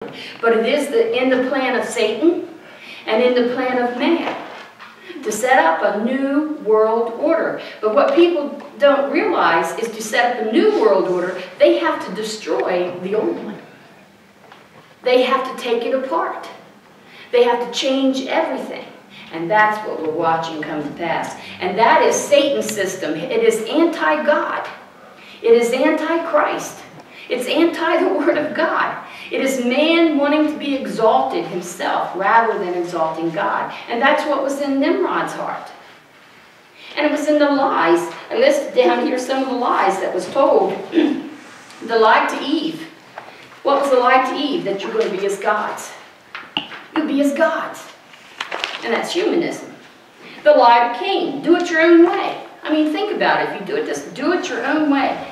order. But it is in the plan of Satan and in the plan of man to set up a new world order. But what people don't realize is to set up a new world order, they have to destroy the old one. They have to take it apart. They have to change everything. And that's what we're watching come to pass. And that is Satan's system. It is anti-God. It is anti-Christ. It's anti the Word of God. It is man wanting to be exalted himself rather than exalting God. And that's what was in Nimrod's heart. And it was in the lies. I listed down here some of the lies that was told. The lie to Eve. What was the lie to Eve? That you're going to be as gods. You'll be as gods. And that's humanism. The lie to Cain. Do it your own way. I mean, think about it. If you do it, just do it your own way.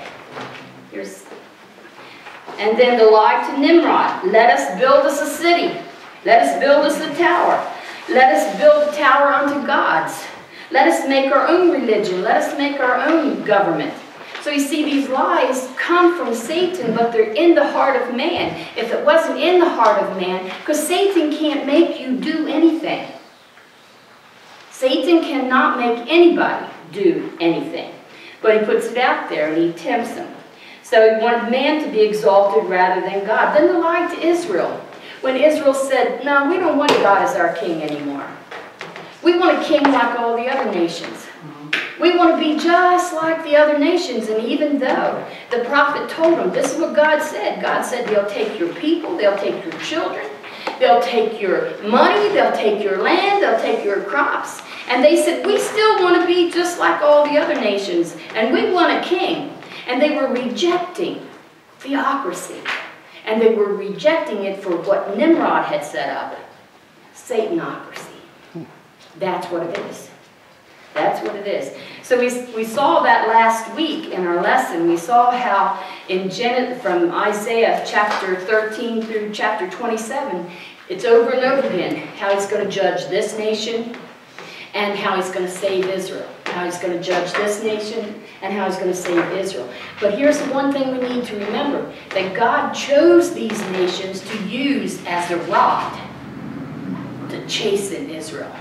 And then the lie to Nimrod. Let us build us a city. Let us build us a tower. Let us build a tower unto gods. Let us make our own religion. Let us make our own government. So you see, these lies come from Satan, but they're in the heart of man. If it wasn't in the heart of man, because Satan can't make you do anything. Satan cannot make anybody do anything. But he puts it out there and he tempts them. So he wanted man to be exalted rather than God. Then the lie to Israel. When Israel said, no, we don't want God as our king anymore. We want a king like all the other nations. We want to be just like the other nations. And even though the prophet told them, this is what God said. God said they'll take your people, they'll take your children, they'll take your money, they'll take your land, they'll take your crops. And they said, we still want to be just like all the other nations. And we want a king. And they were rejecting theocracy. And they were rejecting it for what Nimrod had set up. Satanocracy. That's what it is. That's what it is. So we saw that last week in our lesson. We saw how from Isaiah chapter 13 through chapter 27, it's over and over again how he's going to judge this nation and how he's going to save Israel. How he's going to judge this nation and how he's going to save Israel. But here's the one thing we need to remember, that God chose these nations to use as a rod to chasten Israel.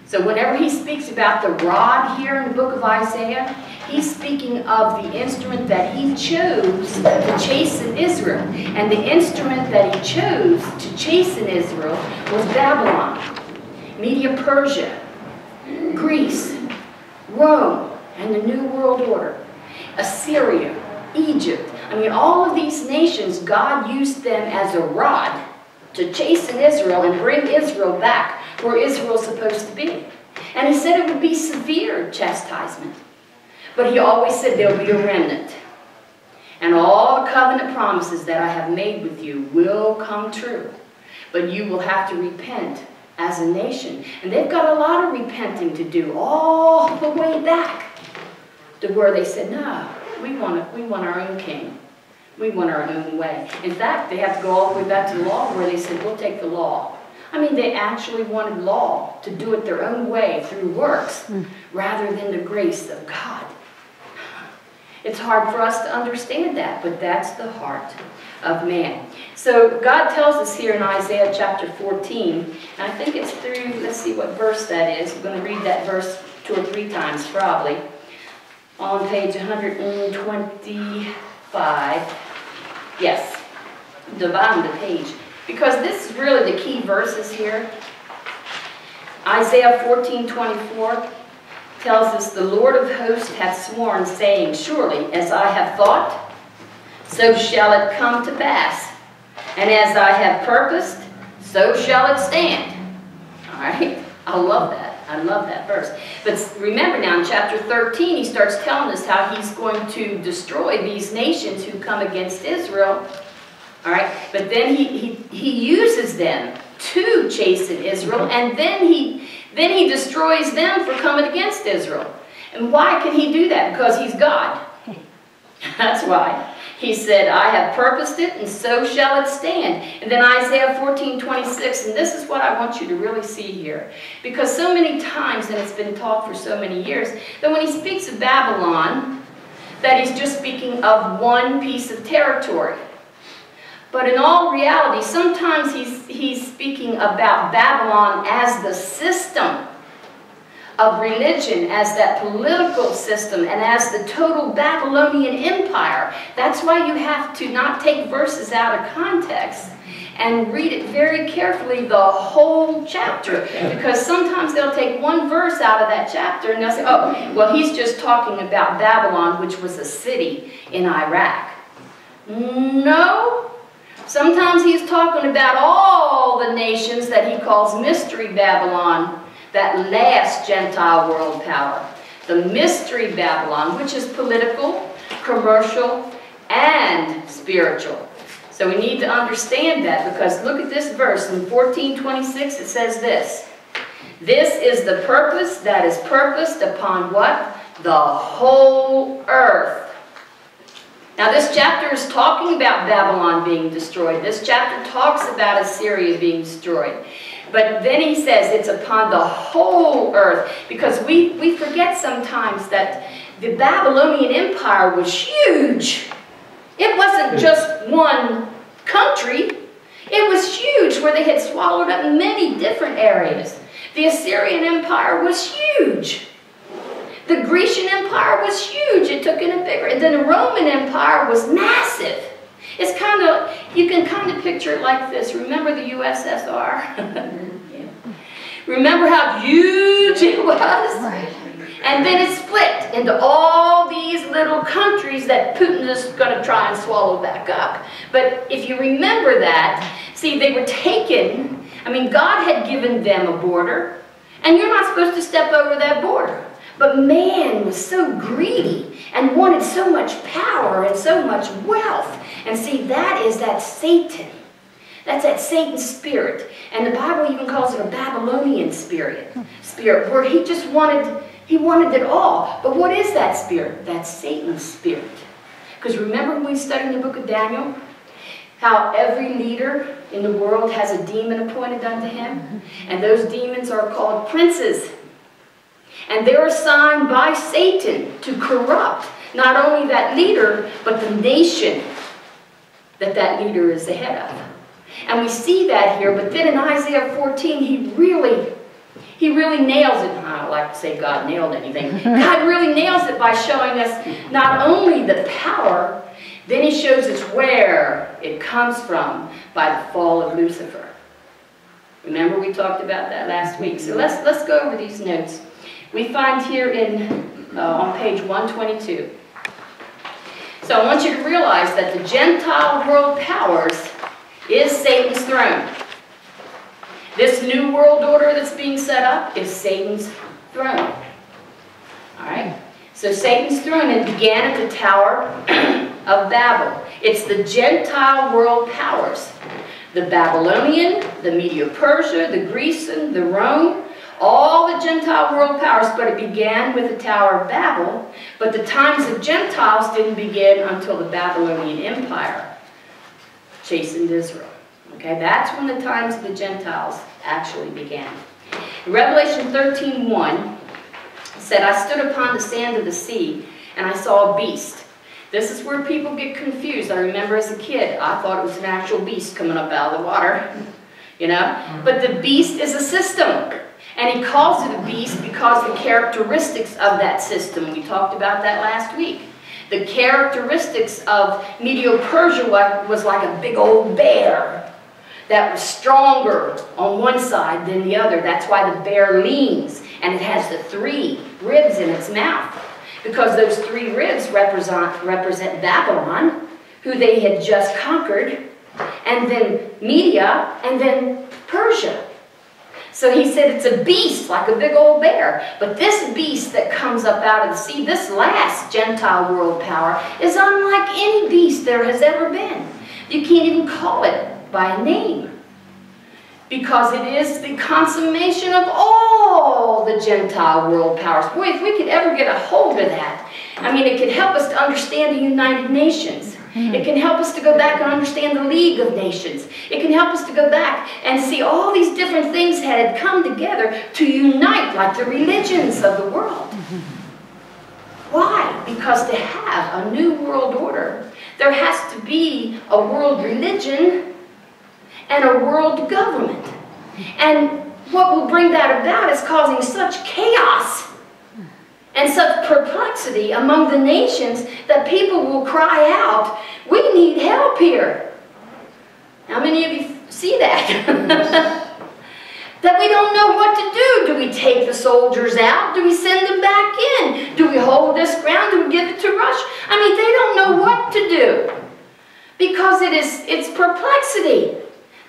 So whenever he speaks about the rod here in the book of Isaiah, he's speaking of the instrument that he chose to chasten Israel. And the instrument that he chose to chasten Israel was Babylon, Media-Persia, Greece, Rome, and the New World Order, Assyria, Egypt. I mean, all of these nations, God used them as a rod to chasten Israel and bring Israel back where Israel's supposed to be. And he said it would be severe chastisement. But he always said there'll be a remnant. And all the covenant promises that I have made with you will come true. But you will have to repent as a nation. And they've got a lot of repenting to do all the way back to where they said, no, we want our own king. We want our own way. In fact, they have to go all the way back to the law where they said, we'll take the law. I mean, they actually wanted law to do it their own way through works rather than the grace of God. It's hard for us to understand that, but that's the heart of man. So God tells us here in Isaiah chapter 14, and I think it's through, let's see what verse that is. We're going to read that verse 2 or 3 times probably. On page 125. Yes, the bottom of the page. Because this is really the key verses here. Isaiah 14:24 tells us, the Lord of hosts hath sworn, saying, surely as I have thought, so shall it come to pass. And as I have purposed, so shall it stand. All right? I love that. I love that verse. But remember now in chapter 13, he starts telling us how he's going to destroy these nations who come against Israel. All right? But then he uses them to chasten Israel, and then he destroys them for coming against Israel. And why can he do that? Because he's God. That's why. He said, I have purposed it, and so shall it stand. And then Isaiah 14:26, and this is what I want you to really see here. Because so many times, and it's been taught for so many years, that when he speaks of Babylon, that he's just speaking of one piece of territory. But in all reality, sometimes he's speaking about Babylon as the system of religion, as that political system, and as the total Babylonian empire. That's why you have to not take verses out of context and read it very carefully, the whole chapter. Because sometimes they'll take one verse out of that chapter and they'll say, oh, well, he's just talking about Babylon, which was a city in Iraq. No. Sometimes he's talking about all the nations that he calls Mystery Babylon, that last Gentile world power. The Mystery Babylon, which is political, commercial, and spiritual. So we need to understand that, because look at this verse in 14:26. It says this. This is the purpose that is purposed upon what? The whole earth. Now this chapter is talking about Babylon being destroyed. This chapter talks about Assyria being destroyed. But then he says it's upon the whole earth, because we forget sometimes that the Babylonian Empire was huge. It wasn't just one country. It was huge, where they had swallowed up many different areas. The Assyrian Empire was huge. The Grecian Empire was huge. It took in a bigger. And then the Roman Empire was massive. It's kind of, you can kind of picture it like this. Remember the USSR? Yeah. Remember how huge it was? Right. And then it split into all these little countries that Putin is going to try and swallow back up. But if you remember that, see, they were taken. I mean, God had given them a border, and you're not supposed to step over that border. But man was so greedy and wanted so much power and so much wealth. And see, that is that Satan. That's that Satan spirit. And the Bible even calls it a Babylonian spirit, where he just wanted, he wanted it all. But what is that spirit? That's Satan's spirit. Because remember when we studied the book of Daniel, how every leader in the world has a demon appointed unto him? And those demons are called princes. And they're assigned by Satan to corrupt not only that leader, but the nation that that leader is the head of. And we see that here, but then in Isaiah 14, he really nails it. I don't like to say God nailed anything. God really nails it by showing us not only the power, then he shows us where it comes from by the fall of Lucifer. Remember, we talked about that last week. So let's go over these notes. We find here on page 122. So I want you to realize that the Gentile world powers is Satan's throne. This new world order that's being set up is Satan's throne. All right? So Satan's throne, it began at the Tower of Babel. It's the Gentile world powers. The Babylonian, the Medo-Persia, the Grecian, the Rome, all the Gentile world powers, but it began with the Tower of Babel. But the times of Gentiles didn't begin until the Babylonian Empire chastened Israel. Okay, that's when the times of the Gentiles actually began. In Revelation 13:1, it said, I stood upon the sand of the sea, and I saw a beast. This is where people get confused. I remember as a kid, I thought it was an actual beast coming up out of the water. You know? But the beast is a system. And he calls it a beast because the characteristics of that system. We talked about that last week. The characteristics of Medo-Persia was like a big old bear that was stronger on one side than the other. That's why the bear leans, and it has the 3 ribs in its mouth. Because those 3 ribs represent Babylon, who they had just conquered, and then Media, and then Persia. So he said it's a beast, like a big old bear. But this beast that comes up out of the sea, this last Gentile world power, is unlike any beast there has ever been. You can't even call it by a name. Because it is the consummation of all the Gentile world powers. Boy, if we could ever get a hold of that, I mean, it could help us to understand the United Nations. It can help us to go back and understand the League of Nations. It can help us to go back and see all these different things that had come together to unite like the religions of the world. Why? Because to have a new world order There has to be a world religion and a world government. And what will bring that about is causing such chaos and such perplexity among the nations that people will cry out, we need help here. How many of you see that? That we don't know what to do. Do we take the soldiers out? Do we send them back in? Do we hold this ground? Do we give it to Russia? I mean, they don't know what to do because it's perplexity.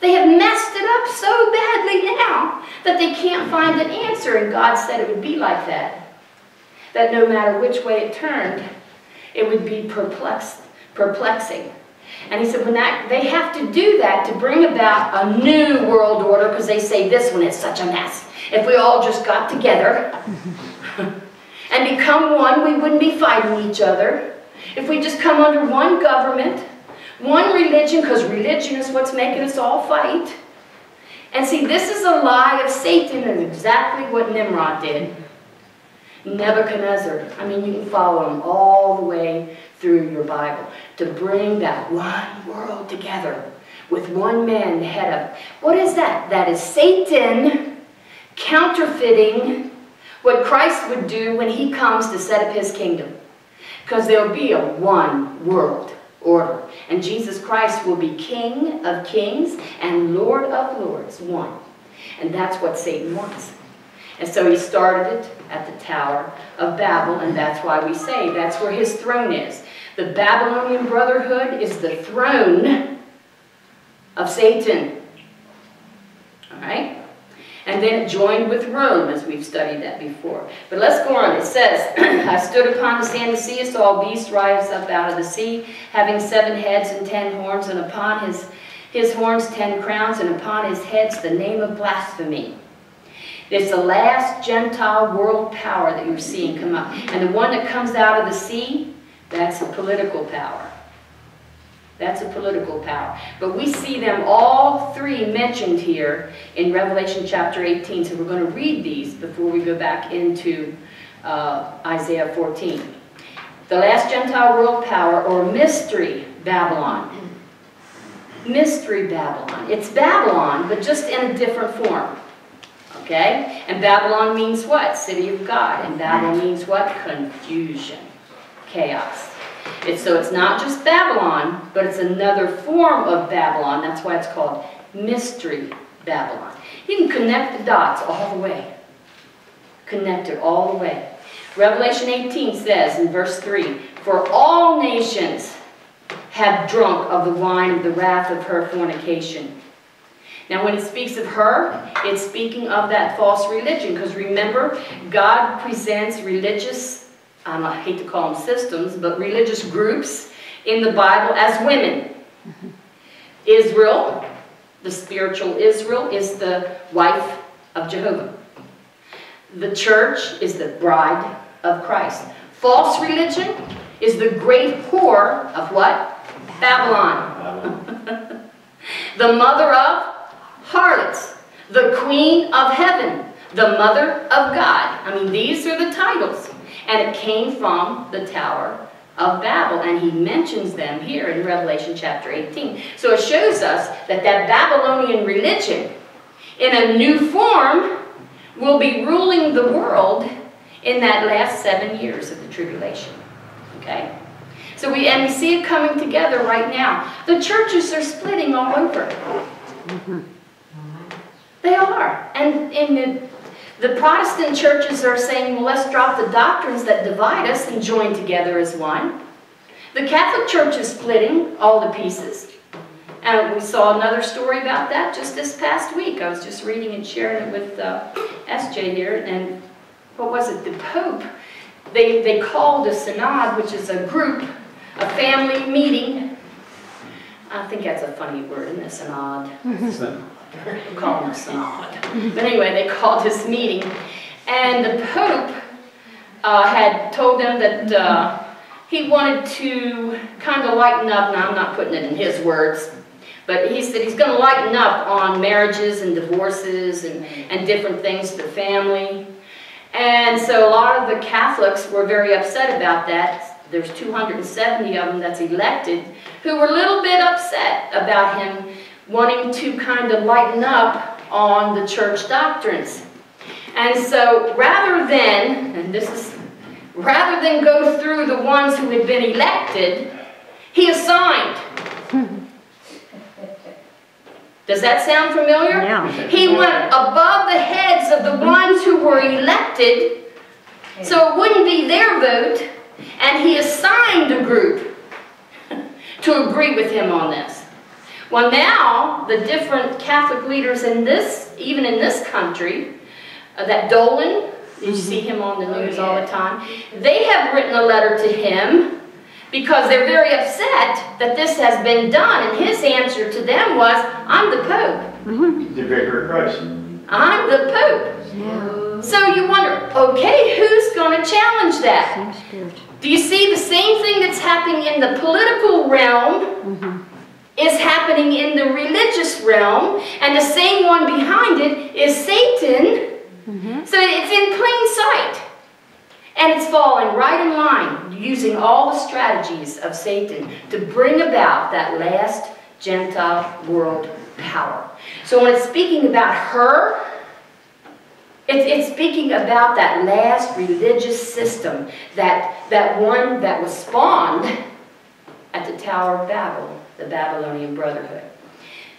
They have messed it up so badly now that they can't find an answer, and God said it would be like that. That no matter which way it turned, it would be perplexing. And he said, they have to do that to bring about a new world order, because they say this one is such a mess. If we all just got together and become one, we wouldn't be fighting each other. If we just come under one government, one religion, because religion is what's making us all fight. And see, this is a lie of Satan, and exactly what Nimrod did. Nebuchadnezzar, I mean, you can follow him all the way through your Bible, to bring that one world together with one man, the head of it. What is that? That is Satan counterfeiting what Christ would do when he comes to set up his kingdom. Because there will be a one world order. And Jesus Christ will be King of kings and Lord of lords, one. And that's what Satan wants. And so he started it at the Tower of Babel, and that's why we say that's where his throne is. The Babylonian Brotherhood is the throne of Satan. All right? And then it joined with Rome, as we've studied that before. But let's go on. It says, I stood upon the sandy sea, I saw a beast rise up out of the sea, having 7 heads and 10 horns, and upon his horns 10 crowns, and upon his heads the name of blasphemy. It's the last Gentile world power that you're seeing come up. And the one that comes out of the sea, that's a political power. That's a political power. But we see them all three mentioned here in Revelation chapter 18. So we're going to read these before we go back into Isaiah 14. The last Gentile world power, or Mystery Babylon. Mystery Babylon. It's Babylon, but just in a different form. Okay? And Babylon means what? City of God. And Babel means what? Confusion. Chaos. So it's not just Babylon, but it's another form of Babylon. That's why it's called Mystery Babylon. You can connect the dots all the way. Connect it all the way. Revelation 18 says in verse 3, for all nations have drunk of the wine of the wrath of her fornication. Now when it speaks of her, it's speaking of that false religion. Because remember, God presents religious, I hate to call them systems, but religious groups in the Bible as women. Israel, the spiritual Israel, is the wife of Jehovah. The church is the bride of Christ. False religion is the great whore of what? Babylon. The mother of harlots, the queen of heaven, the mother of God. I mean, these are the titles. And it came from the Tower of Babel. And he mentions them here in Revelation chapter 18. So it shows us that that Babylonian religion, in a new form, will be ruling the world in that last 7 years of the tribulation. Okay? So we see it coming together right now. The churches are splitting all over. They are. And in the Protestant churches are saying, well, let's drop the doctrines that divide us and join together as one. The Catholic Church is splitting all to pieces. And we saw another story about that just this past week. I was just reading and sharing it with SJ here. And what was it? The Pope, they called a synod, which is a group, a family meeting. I think that's a funny word, isn't it? Synod. We call them a synod. But anyway, they called this meeting. And the Pope had told them that he wanted to kind of lighten up. Now, I'm not putting it in his words. But he said he's going to lighten up on marriages and divorces and different things to family. And so a lot of the Catholics were very upset about that, there's 270 of them that's elected, who were a little bit upset about him wanting to kind of lighten up on the church doctrines. And so rather than go through the ones who had been elected, he assigned. Does that sound familiar? Yeah. He went above the heads of the ones who were elected, so it wouldn't be their vote, and he assigned a group to agree with him on this. Well, now, the different Catholic leaders in this, even in this country, that Dolan, you see him on the news all the time, they have written a letter to him because they're very upset that this has been done. And his answer to them was, I'm the Pope. The vicar of Christ. I'm the Pope. Yeah. So you wonder, okay, who's going to challenge that? Same spirit. Do you see the same thing that's happening in the political realm is happening in the religious realm, and the same one behind it is Satan. So it's in plain sight. And it's falling right in line, using all the strategies of Satan to bring about that last Gentile world power. So when it's speaking about her, it's speaking about that last religious system, that one that was spawned at the Tower of Babel, the Babylonian Brotherhood. It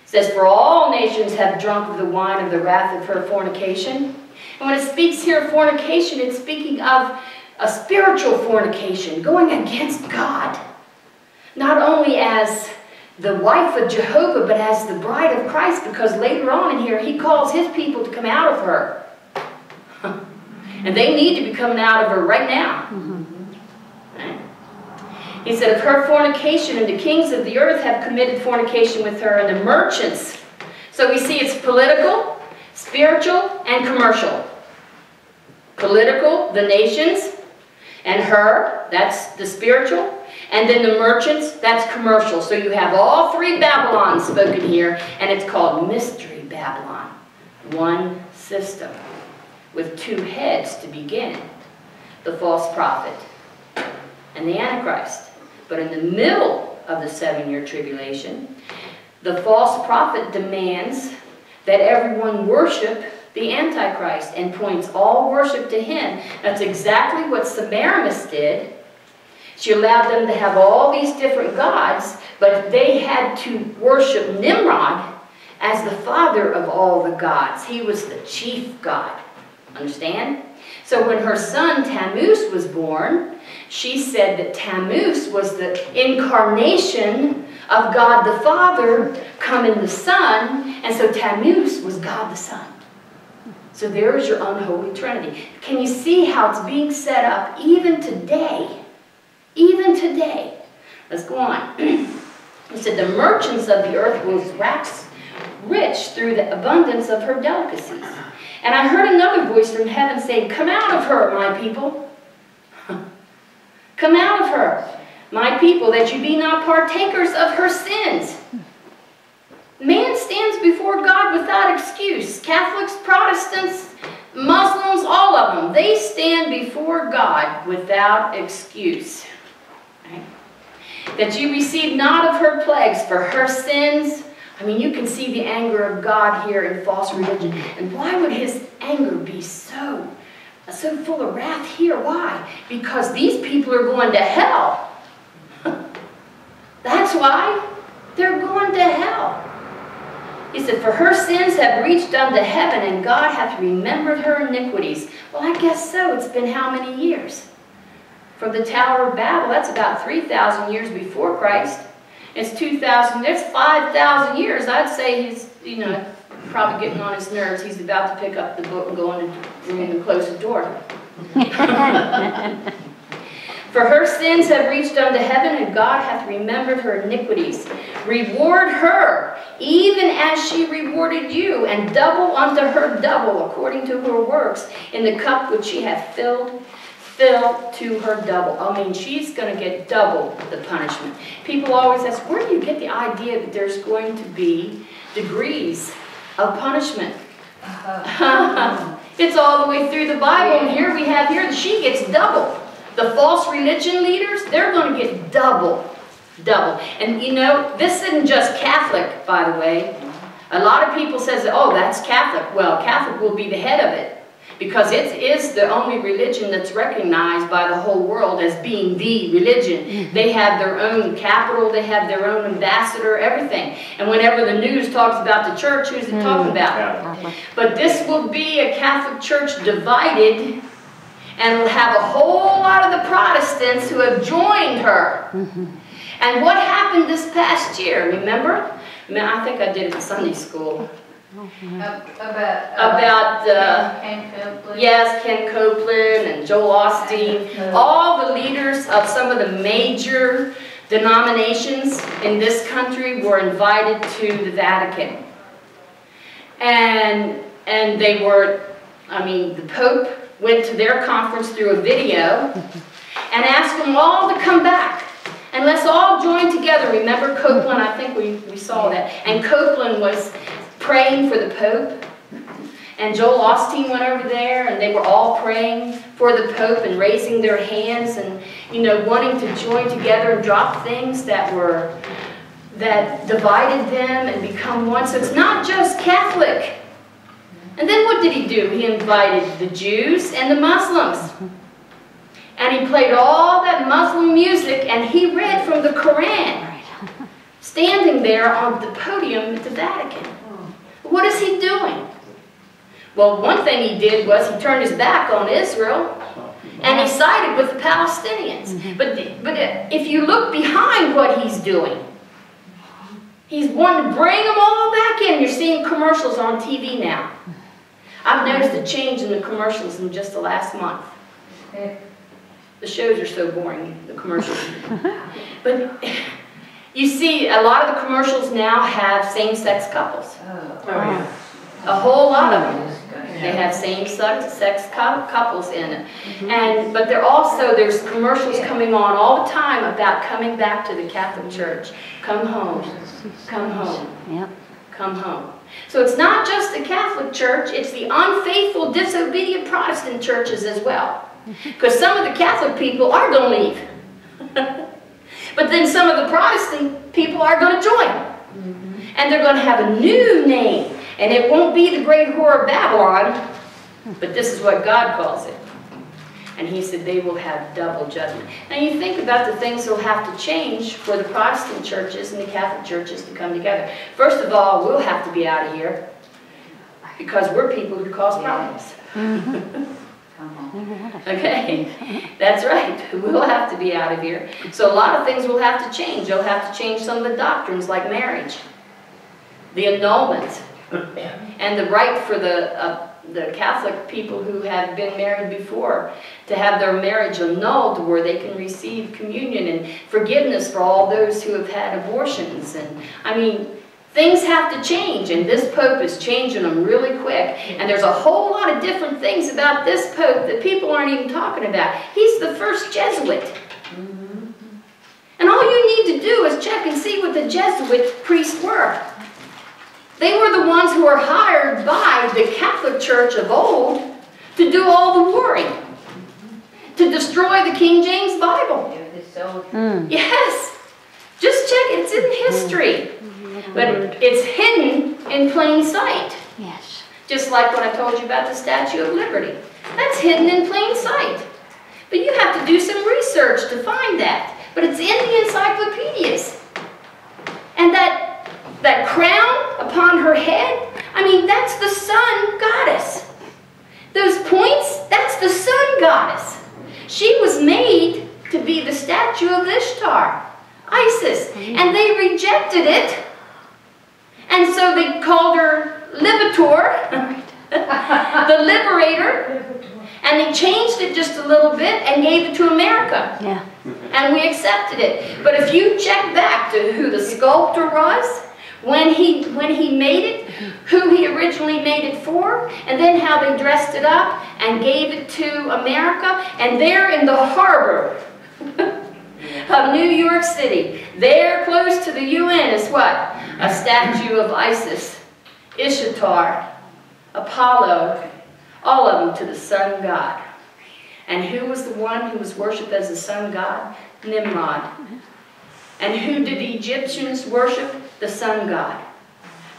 says, for all nations have drunk of the wine of the wrath of her fornication. And when it speaks here of fornication, it's speaking of a spiritual fornication, going against God. Not only as the wife of Jehovah, but as the bride of Christ, because later on in here, he calls his people to come out of her. And they need to be coming out of her right now. Right? He said, of her fornication, and the kings of the earth have committed fornication with her, and the merchants. So we see it's political, spiritual, and commercial. Political, the nations, and her, that's the spiritual, and then the merchants, that's commercial. So you have all three Babylons spoken here, and it's called Mystery Babylon. One system, with two heads to begin, the false prophet and the Antichrist. But in the middle of the 7-year tribulation, the false prophet demands that everyone worship the Antichrist and points all worship to him. That's exactly what Semiramis did. She allowed them to have all these different gods, but they had to worship Nimrod as the father of all the gods. He was the chief god. Understand? So when her son Tammuz was born, she said that Tammuz was the incarnation of God the Father come in the Son, and so Tammuz was God the Son. So there is your unholy trinity. Can you see how it's being set up even today? Even today. Let's go on. He said, the merchants of the earth will wax rich through the abundance of her delicacies. And I heard another voice from heaven saying, come out of her, my people. Come out of her, my people, that you be not partakers of her sins. Man stands before God without excuse. Catholics, Protestants, Muslims, all of them, they stand before God without excuse. Right? That you receive not of her plagues for her sins. I mean, you can see the anger of God here in false religion. And why would his anger be so full of wrath here? Why? Because these people are going to hell. That's why they're going to hell. He said, for her sins have reached unto heaven, and God hath remembered her iniquities. Well, I guess so. It's been how many years? From the Tower of Babel, that's about 3,000 years before Christ. It's 2,000, that's 5,000 years. I'd say he's, probably getting on his nerves. He's about to pick up the book and go in the room and close the door. For her sins have reached unto heaven, and God hath remembered her iniquities. Reward her, even as she rewarded you, and double unto her double, according to her works, in the cup which she hath filled, fill to her double. I mean, she's going to get double the punishment. People always ask, where do you get the idea that there's going to be degrees of punishment? It's all the way through the Bible, and here we have that she gets double. The false religion leaders, they're going to get double. And you know, this isn't just Catholic, by the way. A lot of people says, oh, that's Catholic. Well, Catholic will be the head of it, because it is the only religion that's recognized by the whole world as being the religion. They have their own capital, they have their own ambassador, everything. And whenever the news talks about the church, who's it talking about? But this will be a Catholic church divided, and will have a whole lot of the Protestants who have joined her. And what happened this past year, remember? I think I did it in Sunday school. About Ken Copeland. Yes, Ken Copeland and Joel Osteen, all the leaders of some of the major denominations in this country were invited to the Vatican. And they were, I mean, the Pope went to their conference through a video and asked them all to come back. And let's all join together. Remember Copeland? I think we saw that. And Copeland was praying for the Pope. And Joel Osteen went over there, and they were all praying for the Pope and raising their hands and, you know, wanting to join together and drop things that divided them and become one. So it's not just Catholic. And then what did he do? He invited the Jews and the Muslims. And he played all that Muslim music, and he read from the Quran, standing there on the podium at the Vatican. What is he doing? Well, one thing he did was he turned his back on Israel, and he sided with the Palestinians. But if you look behind what he's doing, he's wanting to bring them all back in. You're seeing commercials on TV now. I've noticed a change in the commercials in just the last month. The shows are so boring, the commercials. But you see, a lot of the commercials now have same-sex couples. A whole lot of them. They have same-sex couples in it. But there's commercials coming on all the time about coming back to the Catholic Church. Come home. Come home. Come home. So it's not just the Catholic Church, it's the unfaithful, disobedient Protestant churches as well. Because some of the Catholic people are going to leave. But then some of the Protestant people are going to join. And they're going to have a new name. And it won't be the great whore of Babylon, but this is what God calls it. And he said they will have double judgment. Now you think about the things that will have to change for the Protestant churches and the Catholic churches to come together. First of all, we'll have to be out of here because we're people who cause problems. Okay, that's right. We'll have to be out of here. So a lot of things will have to change. You'll have to change some of the doctrines like marriage, the annulment, and the right for the Catholic people who have been married before to have their marriage annulled where they can receive communion and forgiveness for all those who have had abortions. And I mean, things have to change, and this Pope is changing them really quick. And there's a whole lot of different things about this Pope that people aren't even talking about. He's the first Jesuit. And all you need to do is check and see what the Jesuit priests were. They were the ones who were hired by the Catholic Church of old to do all the warring, to destroy the King James Bible. Yes. Just check, it's in history. But it's hidden in plain sight. Yes. Just like when I told you about the Statue of Liberty. That's hidden in plain sight. But you have to do some research to find that. But it's in the encyclopedias. And that crown upon her head, I mean, that's the sun goddess. Those points, that's the sun goddess. She was made to be the statue of Ishtar, Isis, and they rejected it. And so they called her Libitor, the liberator, and they changed it just a little bit and gave it to America. Yeah. And we accepted it. But if you check back to who the sculptor was, when he made it, who he originally made it for, and then how they dressed it up and gave it to America, and there in the harbor of New York City, there close to the UN is what? A statue of Isis, Ishtar, Apollo, all of them to the sun god. And who was the one who was worshipped as the sun god? Nimrod. And who did the Egyptians worship? The sun god.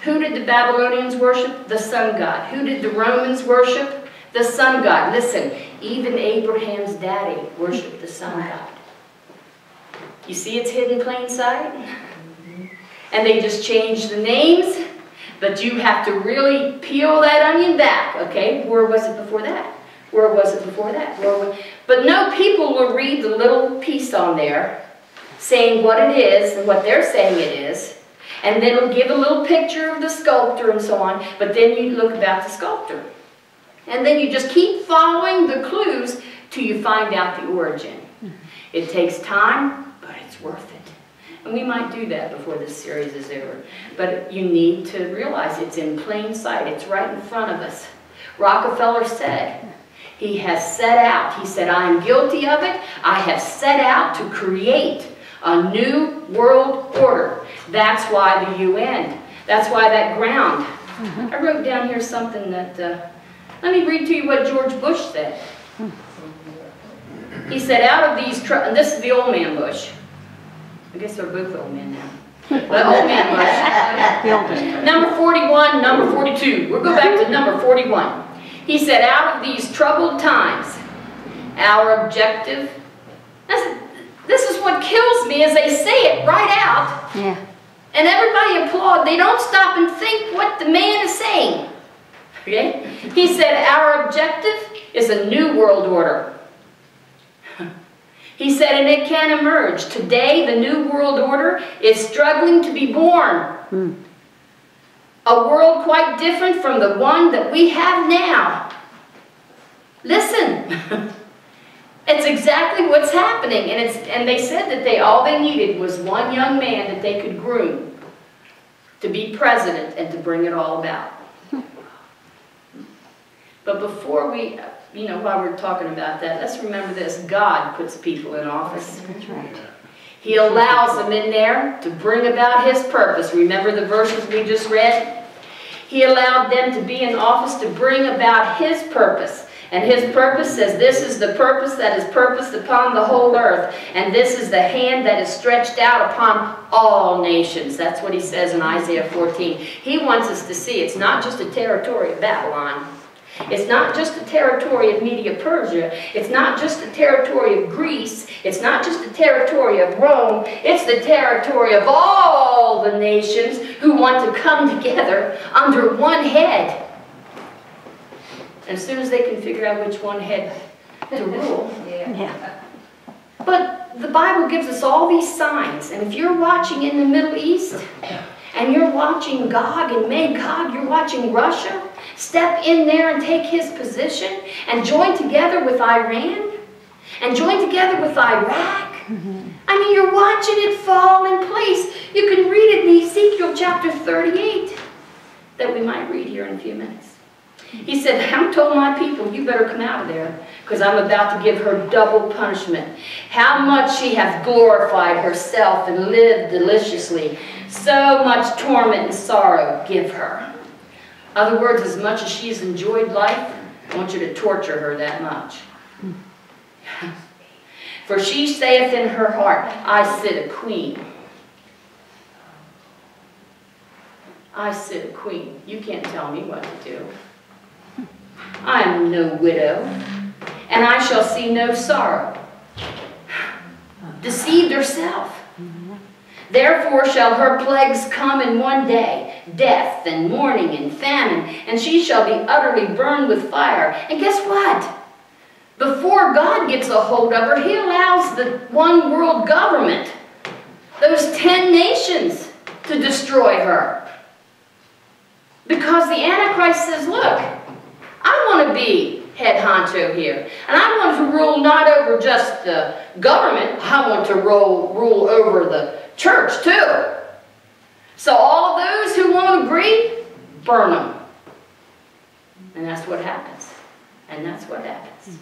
Who did the Babylonians worship? The sun god. Who did the Romans worship? The sun god. Listen, even Abraham's daddy worshiped the sun god. You see it's hidden in plain sight? And they just changed the names, but you have to really peel that onion back, okay? Where was it before that? Where was it before that? But no, people will read the little piece on there saying what it is and what they're saying it is, and then it'll give a little picture of the sculptor and so on, but then you look about the sculptor. And then you just keep following the clues till you find out the origin. It takes time, but it's worth it. And we might do that before this series is over. But you need to realize it's in plain sight. It's right in front of us. Rockefeller said, he has set out, he said, I am guilty of it. I have set out to create a new world order. That's why the UN. That's why that ground. I wrote down here something that, let me read to you what George Bush said. He said, out of these, and this is the old man Bush. I guess they're both old men now. But old man Bush. Number 41, number 42. We'll go back to number 41. He said, out of these troubled times, our objective, this is what kills me, is they say it right out. Yeah. And everybody applaud. They don't stop and think what the man is saying. Okay? He said, our objective is a new world order. He said, and it can emerge. Today, the new world order is struggling to be born. A world quite different from the one that we have now. Listen. It's exactly what's happening. And they said that all they needed was one young man that they could groom to be president and to bring it all about. But before we, while we're talking about that, let's remember this. God puts people in office. That's right. He allows them in there to bring about His purpose. Remember the verses we just read? He allowed them to be in office to bring about His purpose. And His purpose says, this is the purpose that is purposed upon the whole earth. And this is the hand that is stretched out upon all nations. That's what He says in Isaiah 14. He wants us to see it's not just a territory of Babylon. It's not just the territory of Media-Persia. It's not just the territory of Greece. It's not just the territory of Rome. It's the territory of all the nations who want to come together under one head. And as soon as they can figure out which one head to rule. Yeah. But the Bible gives us all these signs. And if you're watching in the Middle East, and you're watching Gog and Magog, you're watching Russia step in there and take his position and join together with Iran and join together with Iraq. I mean, you're watching it fall in place. You can read it in Ezekiel chapter 38 that we might read here in a few minutes. He said, I told my people, you better come out of there because I'm about to give her double punishment. How much she hath glorified herself and lived deliciously. So much torment and sorrow give her. In other words, as much as she's enjoyed life, I want you to torture her that much. For she saith in her heart, I sit a queen. I sit a queen. You can't tell me what to do. I am no widow, and I shall see no sorrow. Deceived herself. Therefore shall her plagues come in one day, death and mourning and famine, and she shall be utterly burned with fire. And guess what? Before God gets a hold of her, He allows the one world government, those 10 nations, to destroy her. Because the Antichrist says, look, I want to be head honcho here. And I want to rule not over just the government, I want to rule over the church too. So all of those who won't agree, burn them. And that's what happens. And that's what happens.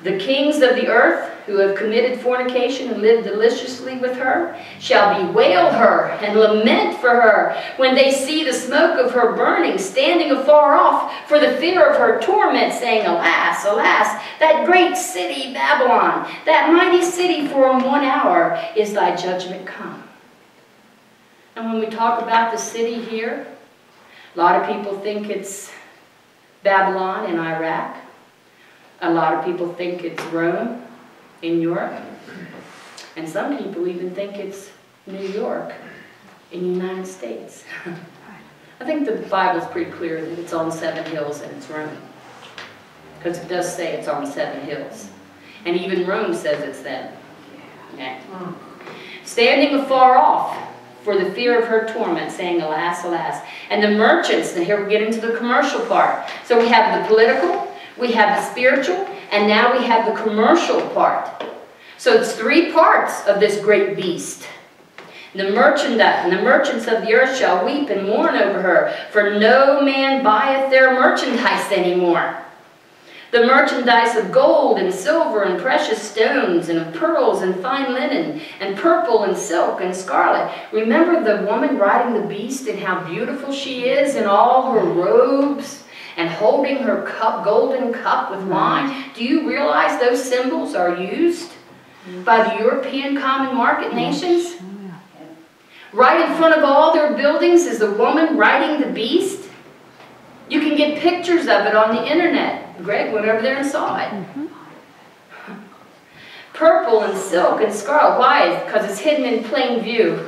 The kings of the earth who have committed fornication and lived deliciously with her shall bewail her and lament for her when they see the smoke of her burning, standing afar off for the fear of her torment, saying, Alas, alas, that great city Babylon, that mighty city, for in 1 hour is thy judgment come. And when we talk about the city here, a lot of people think it's Babylon in Iraq. A lot of people think it's Rome in Europe. And some people even think it's New York in the United States. I think the Bible's pretty clear that it's on 7 hills and it's Rome. Because it does say it's on 7 hills. And even Rome says it's them. Okay. Standing afar off for the fear of her torment, saying, Alas, alas. And the merchants, and here we get into the commercial part. So we have the political, we have the spiritual, and now we have the commercial part. So it's 3 parts of this great beast. The merchants of the earth shall weep and mourn over her, for no man buyeth their merchandise anymore. The merchandise of gold and silver and precious stones and of pearls and fine linen and purple and silk and scarlet. Remember the woman riding the beast and how beautiful she is in all her robes and holding her cup, golden cup with wine. Do you realize those symbols are used by the European common market nations? Right in front of all their buildings is the woman riding the beast. You can get pictures of it on the internet. Greg went over there and saw it. Purple and silk and scarlet. Why? Because it's hidden in plain view.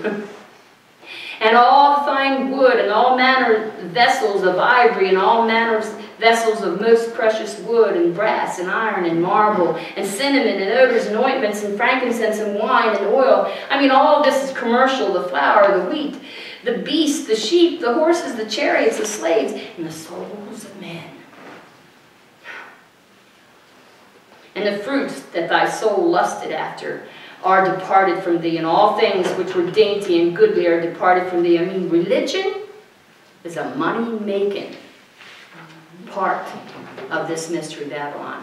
And all the fine wood and all manner vessels of ivory and all manner vessels of most precious wood and brass and iron and marble and cinnamon and odors and ointments and frankincense and wine and oil. I mean, all of this is commercial. The flour, the wheat, the beasts, the sheep, the horses, the chariots, the slaves, and the souls of men. And the fruits that thy soul lusted after are departed from thee, and all things which were dainty and goodly are departed from thee. I mean, religion is a money-making part of this mystery Babylon.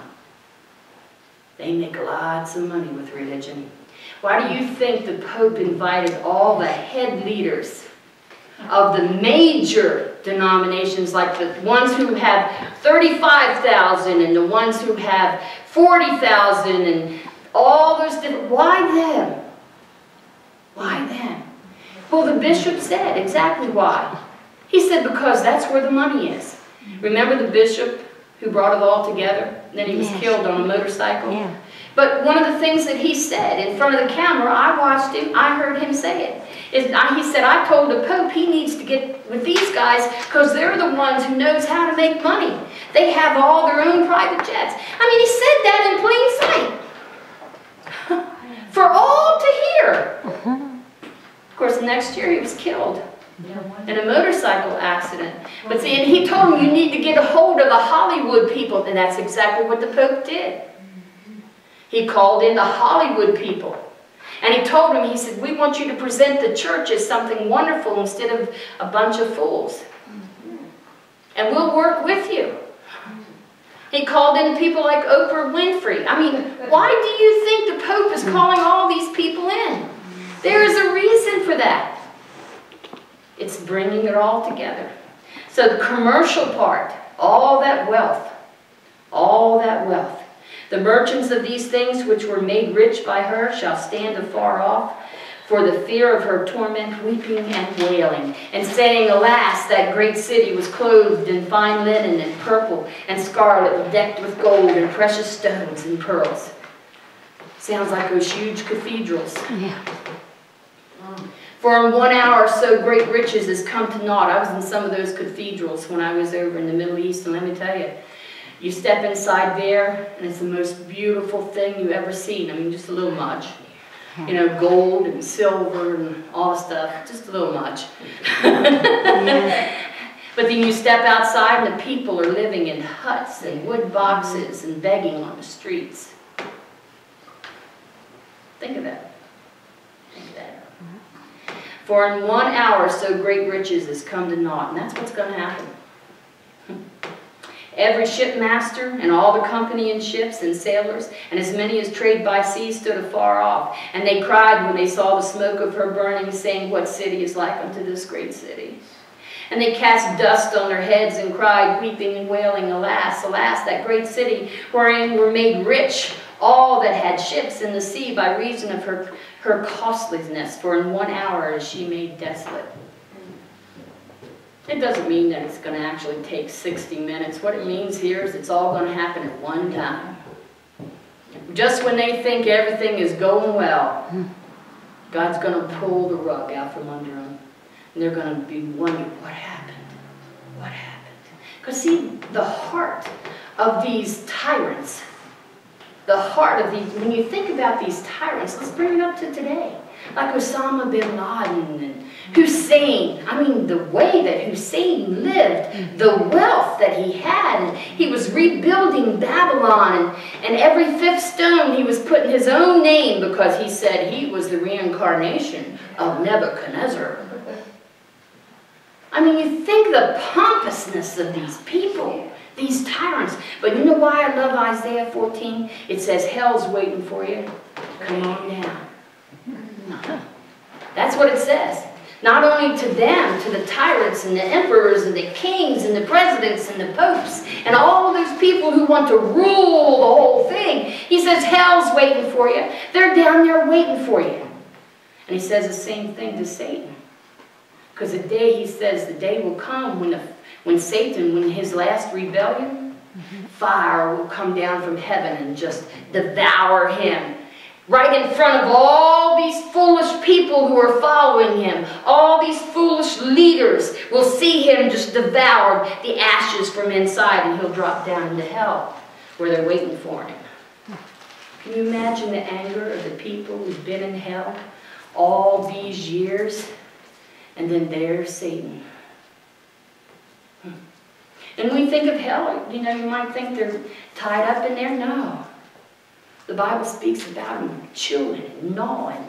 They make lots of money with religion. Why do you think the Pope invited all the head leaders of the major denominations, like the ones who have 35,000 and the ones who have 40,000 and all those different, why them? Why them? Well, the bishop said exactly why. He said because that's where the money is. Remember the bishop who brought it all together? And then he was killed on a motorcycle? Yeah. But one of the things that he said in front of the camera, I watched him, I heard him say it. He said, I told the Pope he needs to get with these guys because they're the ones who knows how to make money. They have all their own private jets. I mean, he said that in plain sight. For all to hear. Of course, next year he was killed in a motorcycle accident. But see, and he told him you need to get a hold of the Hollywood people, and that's exactly what the Pope did. He called in the Hollywood people. And he told them, he said, we want you to present the church as something wonderful instead of a bunch of fools. And we'll work with you. He called in people like Oprah Winfrey. I mean, why do you think the Pope is calling all these people in? There is a reason for that. It's bringing it all together. So the commercial part, all that wealth, the merchants of these things which were made rich by her shall stand afar off for the fear of her torment, weeping and wailing, and saying, Alas, that great city was clothed in fine linen and purple and scarlet, decked with gold and precious stones and pearls. Sounds like those huge cathedrals. Yeah. For in 1 hour so great riches is come to naught. I was in some of those cathedrals when I was over in the Middle East, and let me tell you, you step inside there, and it's the most beautiful thing you've ever seen. I mean, just a little much. You know, gold and silver and all the stuff, just a little much. But then you step outside and the people are living in huts and wood boxes and begging on the streets. Think of that. Think of that. For in 1 hour so great riches is come to naught. And that's what's going to happen. Every shipmaster and all the company in ships and sailors, and as many as trade by sea, stood afar off. And they cried when they saw the smoke of her burning, saying, What city is like unto this great city? And they cast dust on their heads and cried, weeping and wailing, Alas, alas, that great city, wherein were made rich all that had ships in the sea by reason of her costliness, for in 1 hour is she made desolate. It doesn't mean that it's going to actually take 60 minutes. What it means here is it's all going to happen at one time. Just when they think everything is going well, God's going to pull the rug out from under them. And they're going to be wondering, what happened? What happened? Because see, the heart of these tyrants, the heart of these, when you think about these tyrants, let's bring it up to today. Like Osama bin Laden and Hussein. I mean, the way that Hussein lived, the wealth that he had. And he was rebuilding Babylon, and every fifth stone he was putting his own name because he said he was the reincarnation of Nebuchadnezzar. I mean, you think the pompousness of these people, these tyrants. But you know why I love Isaiah 14? It says, hell's waiting for you. Come on down. That's what it says. Not only to them, to the tyrants and the emperors and the kings and the presidents and the popes and all those people who want to rule the whole thing. He says, hell's waiting for you. They're down there waiting for you. And he says the same thing to Satan. Because the day, he says, the day will come when Satan, when his last rebellion, fire will come down from heaven and just devour him. Right in front of all these foolish people who are following him. All these foolish leaders will see him just devour the ashes from inside, and he'll drop down into hell where they're waiting for him. Can you imagine the anger of the people who've been in hell all these years? And then there's Satan. And when we think of hell, you know, you might think they're tied up in there. No. The Bible speaks about them chewing and gnawing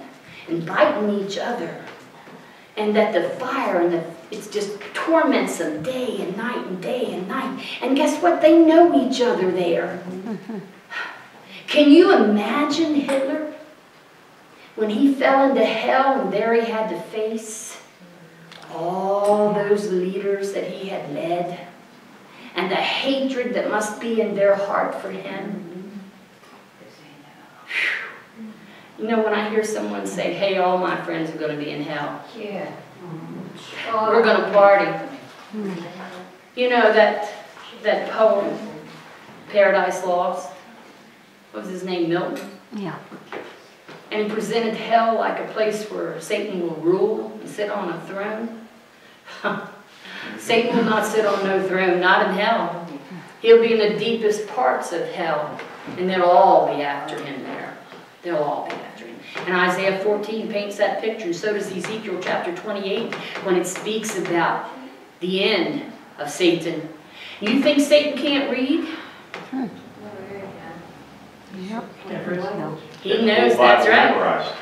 and biting each other. And that the fire and it just torments them day and night and day and night. And guess what? They know each other there. Can you imagine Hitler? When he fell into hell and there he had to face all those leaders that he had led, and the hatred that must be in their heart for him. You know, when I hear someone say, hey, all my friends are going to be in hell. Yeah. We're going to party. You know that poem, Paradise Lost? What was his name, Milton? Yeah. And he presented hell like a place where Satan will rule and sit on a throne. Satan will not sit on no throne, not in hell. He'll be in the deepest parts of hell, and they'll all be after him there. They'll all be after him. And Isaiah 14 paints that picture, and so does Ezekiel chapter 28 when it speaks about the end of Satan. You think Satan can't read? Yep. He knows, that's right.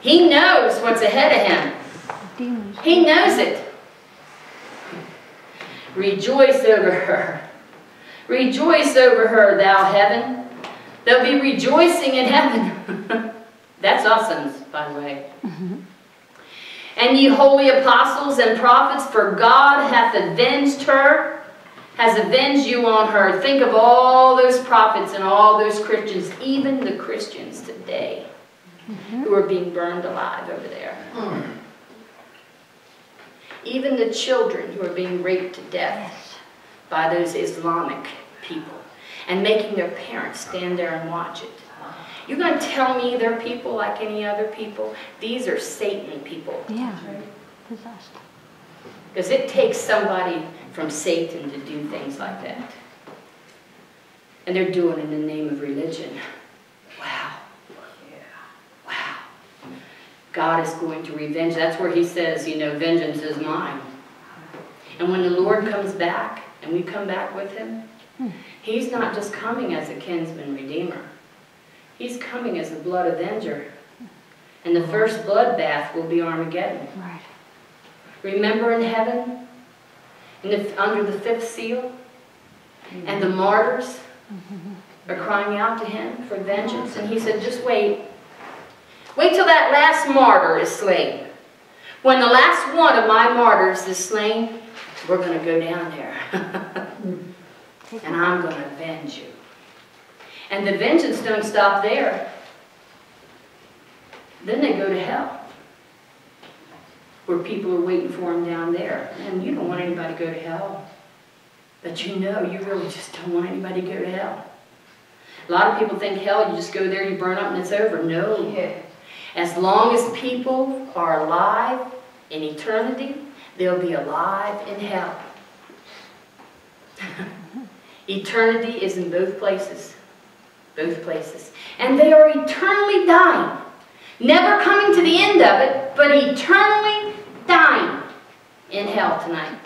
He knows what's ahead of him. He knows it. Rejoice over her. Rejoice over her, thou heaven. There'll be rejoicing in heaven. That's awesome, by the way. And ye holy apostles and prophets, for God hath avenged her, has avenged you on her. Think of all those prophets and all those Christians, even the Christians today, who are being burned alive over there. Even the children who are being raped to death by those Islamic people and making their parents stand there and watch it. You're going to tell me they're people like any other people? These are Satan people. Yeah, possessed. Because it takes somebody from Satan to do things like that. And they're doing it in the name of religion. Wow. Wow. God is going to revenge. That's where he says, you know, vengeance is mine. And when the Lord comes back, and we come back with him, he's not just coming as a kinsman redeemer. He's coming as a blood avenger. And the first bloodbath will be Armageddon. Right. Remember in heaven, under the fifth seal, And the martyrs are crying out to him for vengeance. And he said, just wait. Wait till that last martyr is slain. When the last one of my martyrs is slain, we're going to go down there. And I'm going to avenge you. And the vengeance don't stop there. Then they go to hell, where people are waiting for them down there. And you don't want anybody to go to hell. But you know, you really just don't want anybody to go to hell. A lot of people think hell, you just go there, you burn up, and it's over. No. Yeah. As long as people are alive in eternity, they'll be alive in hell. Eternity is in both places. Both places. And they are eternally dying. Never coming to the end of it, but eternally dying in hell tonight.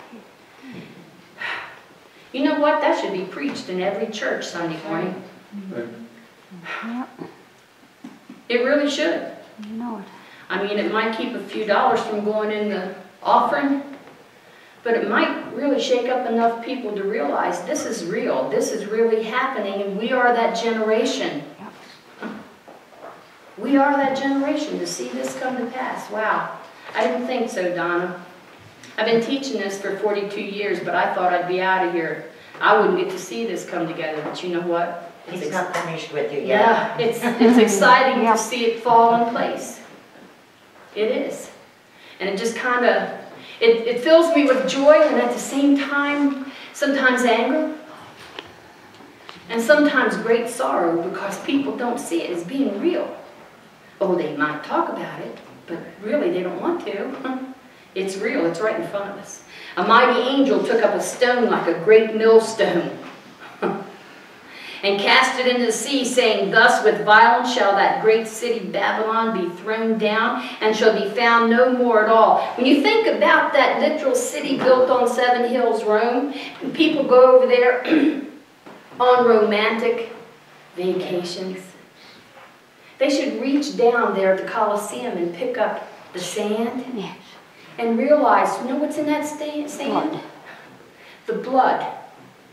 You know what? That should be preached in every church Sunday morning. Yep. It really should. You know it. I mean, it might keep a few dollars from going in the offering, but it might really shake up enough people to realize this is real, this is really happening, and we are that generation. Yep. We are that generation to see this come to pass. Wow. I didn't think so, Donna. I've been teaching this for 42 years, but I thought I'd be out of here. I wouldn't get to see this come together, but you know what? He's not finished with you yet. Yeah, it's exciting to see it fall in place. It is. And it just kind of, it fills me with joy, and at the same time, sometimes anger, and sometimes great sorrow, because people don't see it as being real. Oh, they might talk about it, but really they don't want to. It's real, it's right in front of us. A mighty angel took up a stone like a great millstone and cast it into the sea, saying, thus with violence shall that great city Babylon be thrown down, and shall be found no more at all. When you think about that literal city built on 7 hills, Rome, and people go over there on romantic vacations, they should reach down there at the Colosseum and pick up the sand. Yes. And realize, you know what's in that sand? Blood. The blood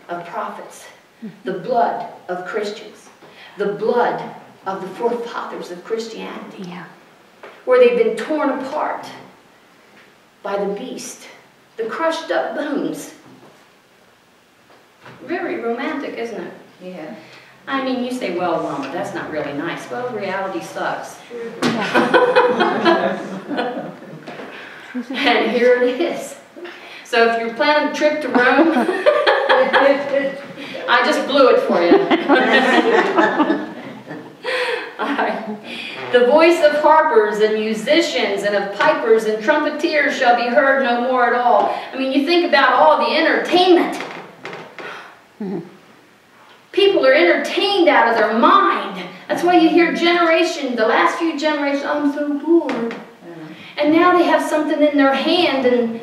of prophets. The blood of Christians. The blood of the forefathers of Christianity. Yeah. Where they've been torn apart by the beast. The crushed up bones. Very romantic, isn't it? Yeah. I mean, you say, well, Mama, that's not really nice. Well, reality sucks. And here it is. So if you're planning a trip to Rome, I just blew it for you. All right. The voice of harpers and musicians and of pipers and trumpeters shall be heard no more at all. I mean, you think about all the entertainment. People are entertained out of their mind. That's why you hear the last few generations, I'm so bored. And now they have something in their hand, and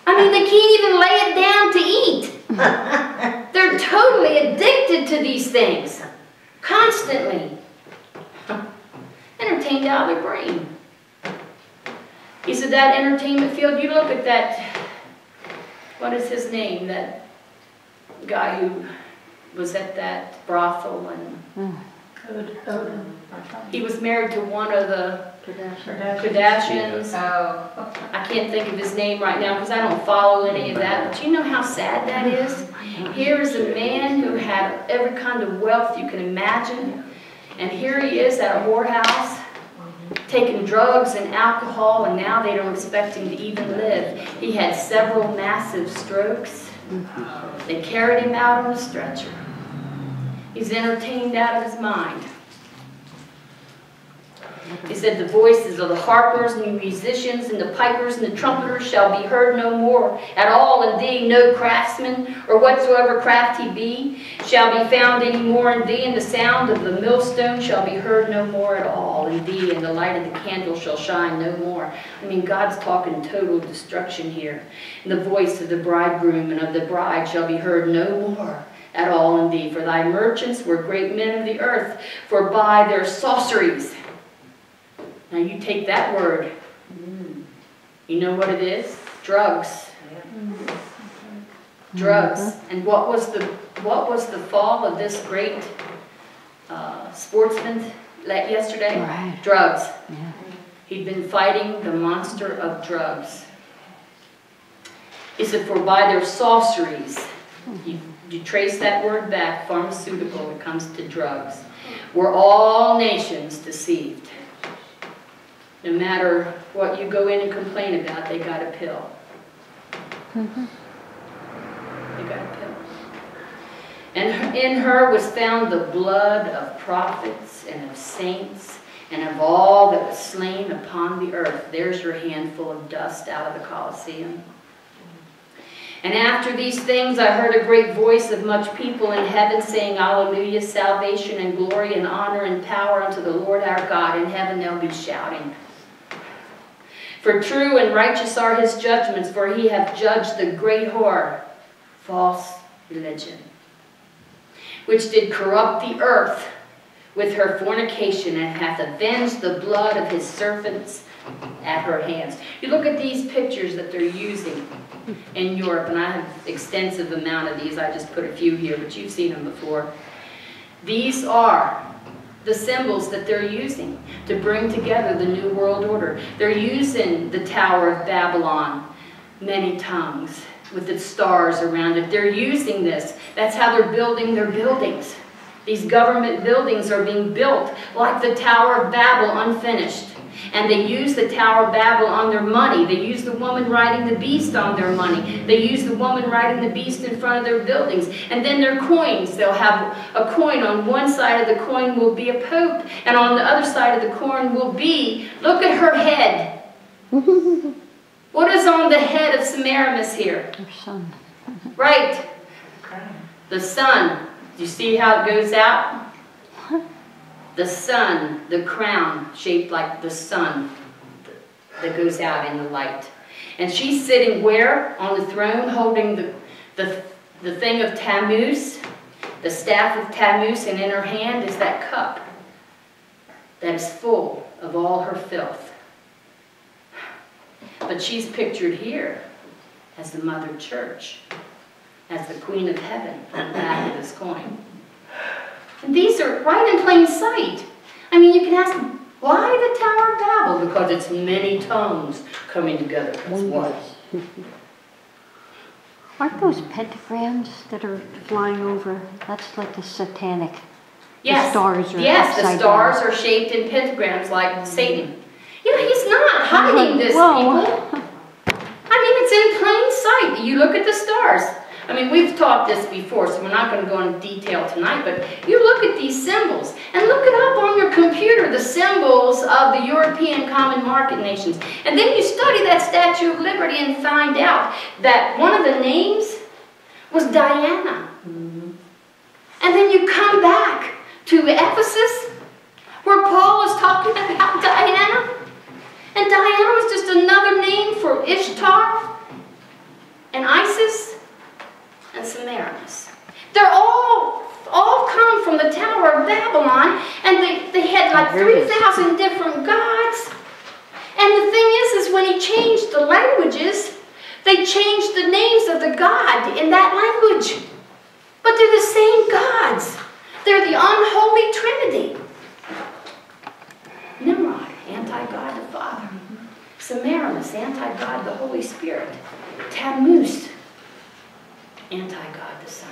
I mean, they can't even lay it down to eat. They're totally addicted to these things, constantly. Entertained out of their brain. He said that entertainment field, you look at that, what is his name, that guy who was at that brothel, and he was married to one of the Kardashians. Oh. I can't think of his name right now because I don't follow any of that, but you know how sad that is? Here is a man who had every kind of wealth you can imagine, and here he is at a whorehouse, taking drugs and alcohol, and now they don't expect him to even live. He had several massive strokes. They carried him out on a stretcher. He's entertained out of his mind. He said, the voices of the harpers and the musicians and the pipers and the trumpeters shall be heard no more at all in thee. No craftsman, or whatsoever craft he be, shall be found any more in thee. And the sound of the millstone shall be heard no more at all in thee. And the light of the candle shall shine no more. I mean, God's talking total destruction here. And the voice of the bridegroom and of the bride shall be heard no more at all in thee. For thy merchants were great men of the earth, for by their sorceries. Now you take that word. You know what it is? Drugs. Drugs. And what was the fall of this great sportsman yesterday? Right. Drugs. Yeah. He'd been fighting the monster of drugs. He said, for by their sorceries, you trace that word back, pharmaceutical, it comes to drugs, were all nations deceived. No matter what you go in and complain about, they got a pill. They got a pill. And in her was found the blood of prophets and of saints and of all that was slain upon the earth. There's your handful of dust out of the Colosseum. And after these things I heard a great voice of much people in heaven saying, Alleluia, salvation and glory and honor and power unto the Lord our God. In heaven they'll be shouting. For true and righteous are his judgments, for he hath judged the great whore, false religion, which did corrupt the earth with her fornication, and hath avenged the blood of his servants at her hands. You look at these pictures that they're using in Europe, and I have extensive amount of these. I just put a few here, but you've seen them before. These are the symbols that they're using to bring together the New World Order. They're using the Tower of Babylon, many tongues, with its stars around it. They're using this. That's how they're building their buildings. These government buildings are being built like the Tower of Babel, unfinished. And they use the Tower of Babel on their money. They use the woman riding the beast on their money. They use the woman riding the beast in front of their buildings. And then their coins, they'll have a coin. On one side of the coin will be a pope. And on the other side of the coin will be, look at her head. What is on the head of Semiramis here? Her son. Right. The sun. Do you see how it goes out? The sun, the crown shaped like the sun that goes out in the light. And she's sitting where? On the throne, holding the thing of Tammuz, the staff of Tammuz, and in her hand is that cup that is full of all her filth. But she's pictured here as the Mother Church, as the Queen of Heaven on the back of this coin. And these are right in plain sight. I mean, you can ask, why the Tower of Babel? Because it's many tongues coming together. That's what. Aren't those pentagrams that are flying over? That's like the satanic. Yes. The stars are yes, the upside stars down. are shaped in pentagrams like Satan. You know, he's not hiding this, Whoa. people. I mean, it's in plain sight. You look at the stars. I mean, we've taught this before, so we're not going to go into detail tonight, but you look at these symbols, and look it up on your computer, the symbols of the European Common Market nations. And then you study that Statue of Liberty and find out that one of the names was Diana. And then you come back to Ephesus, where Paul is talking about Diana. And Diana was just another name for Ishtar and Isis and Semiramis. They're all come from the Tower of Babylon, and they had like 3,000 different gods. And the thing is when he changed the languages, they changed the names of the god in that language. But they're the same gods. They're the unholy trinity. Nimrod, anti-God the Father. Semiramis, anti-God the Holy Spirit. Tammuz, anti-God the Son.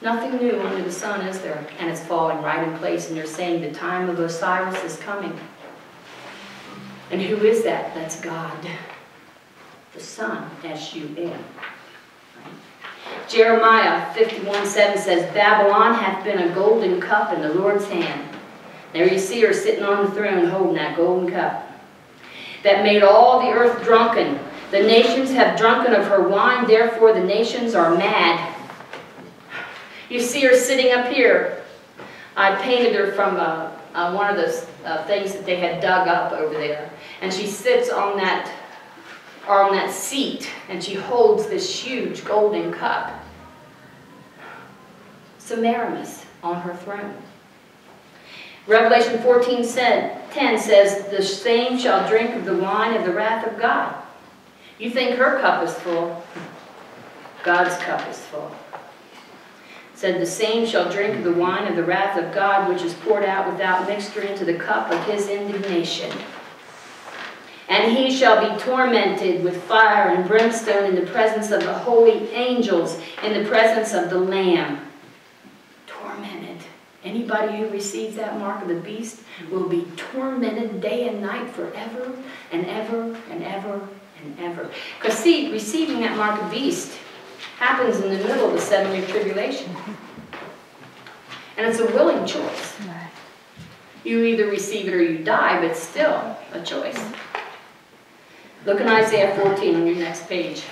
Nothing new under the sun, is there? And it's falling right in place, and they're saying the time of Osiris is coming. And who is that? That's God. The Son, S-U-N. Jeremiah 51:7 says, Babylon hath been a golden cup in the Lord's hand. There you see her sitting on the throne holding that golden cup. That made all the earth drunken. The nations have drunken of her wine, therefore the nations are mad. You see her sitting up here. I painted her from one of those things that they had dug up over there. And she sits on that seat, and she holds this huge golden cup. Semiramis on her throne. Revelation 14:10 says, the same shall drink of the wine of the wrath of God. You think her cup is full. God's cup is full. It said, the same shall drink of the wine of the wrath of God, which is poured out without mixture into the cup of his indignation. And he shall be tormented with fire and brimstone in the presence of the holy angels, in the presence of the Lamb. Tormented. Anybody who receives that mark of the beast will be tormented day and night forever and ever and ever and ever. Because see, receiving that mark of the beast happens in the middle of the 7-year tribulation. And it's a willing choice. You either receive it or you die, but still a choice. Look in Isaiah 14 on your next page.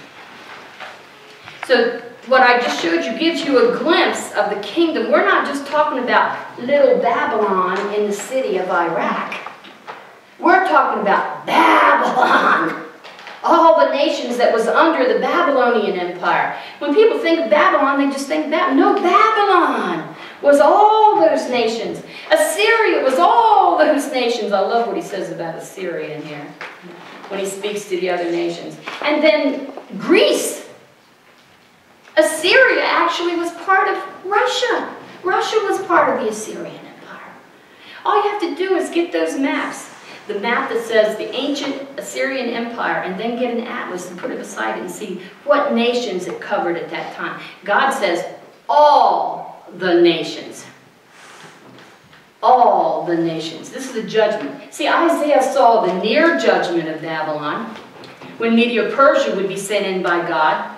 So what I just showed you gives you a glimpse of the kingdom. We're not just talking about little Babylon in the city of Iraq. We're talking about Babylon. All the nations that was under the Babylonian Empire. When people think of Babylon, they just think that. No, Babylon was all those nations. Assyria was all those nations. I love what he says about Assyria in here when he speaks to the other nations. And then Greece. Assyria actually was part of Russia. Russia was part of the Assyrian Empire. All you have to do is get those maps. The map that says the ancient Assyrian Empire, and then get an atlas and put it beside it and see what nations it covered at that time. God says all the nations. All the nations. This is the judgment. See, Isaiah saw the near judgment of Babylon when Medo-Persia would be sent in by God.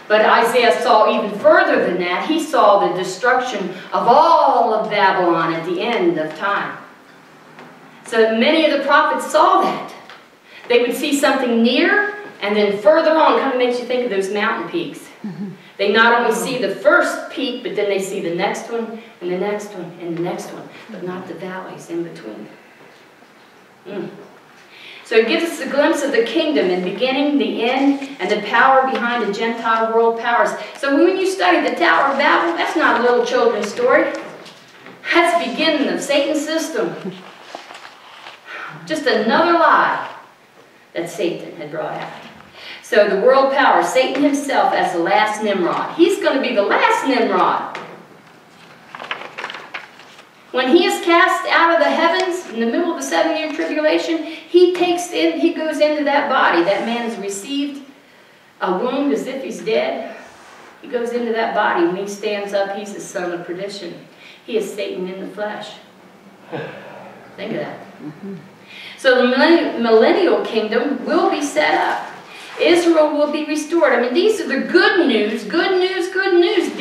But Isaiah saw even further than that. He saw the destruction of all of Babylon at the end of time. So many of the prophets saw that. They would see something near, and then further on, kind of makes you think of those mountain peaks. They not only see the first peak, but then they see the next one, and the next one, and the next one, but not the valleys in between. So it gives us a glimpse of the kingdom, in beginning, the end, and the power behind the Gentile world powers. So when you study the Tower of Babel, that's not a little children's story. That's the beginning of Satan's system. Just another lie that Satan had brought out. So the world power, Satan himself as the last Nimrod. He's going to be the last Nimrod. When he is cast out of the heavens in the middle of the 7-year tribulation, he goes into that body. That man has received a wound as if he's dead. He goes into that body. When he stands up, he's the son of perdition. He is Satan in the flesh. Think of that. So the millennial kingdom will be set up. Israel will be restored. I mean, these are the good news, good news, good news.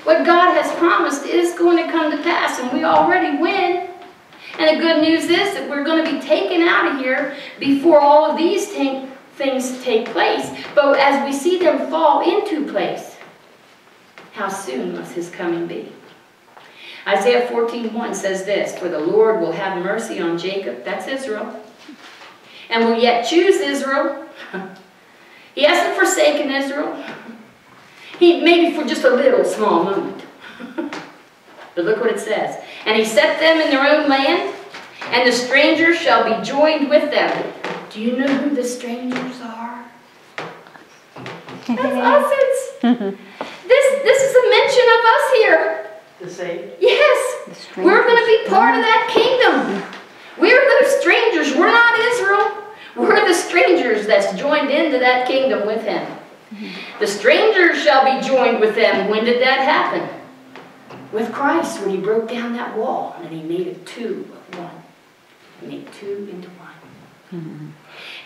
What God has promised is going to come to pass, and we already win. And the good news is that we're going to be taken out of here before all of these things take place. But as we see them fall into place, how soon must his coming be? Isaiah 14:1 says this, "For the Lord will have mercy on Jacob," that's Israel, "and will yet choose Israel." He hasn't forsaken Israel. He maybe for just a little small moment. But look what it says. "And he set them in their own land, and the strangers shall be joined with them." Do you know who the strangers are? That's us. This is a mention of us here. The saved? Yes. We're going to be part of that kingdom. We're those strangers. We're not Israel. We're the strangers that's joined into that kingdom with him. The strangers shall be joined with them. When did that happen? With Christ, when he broke down that wall and he made it two of one. He made two into one.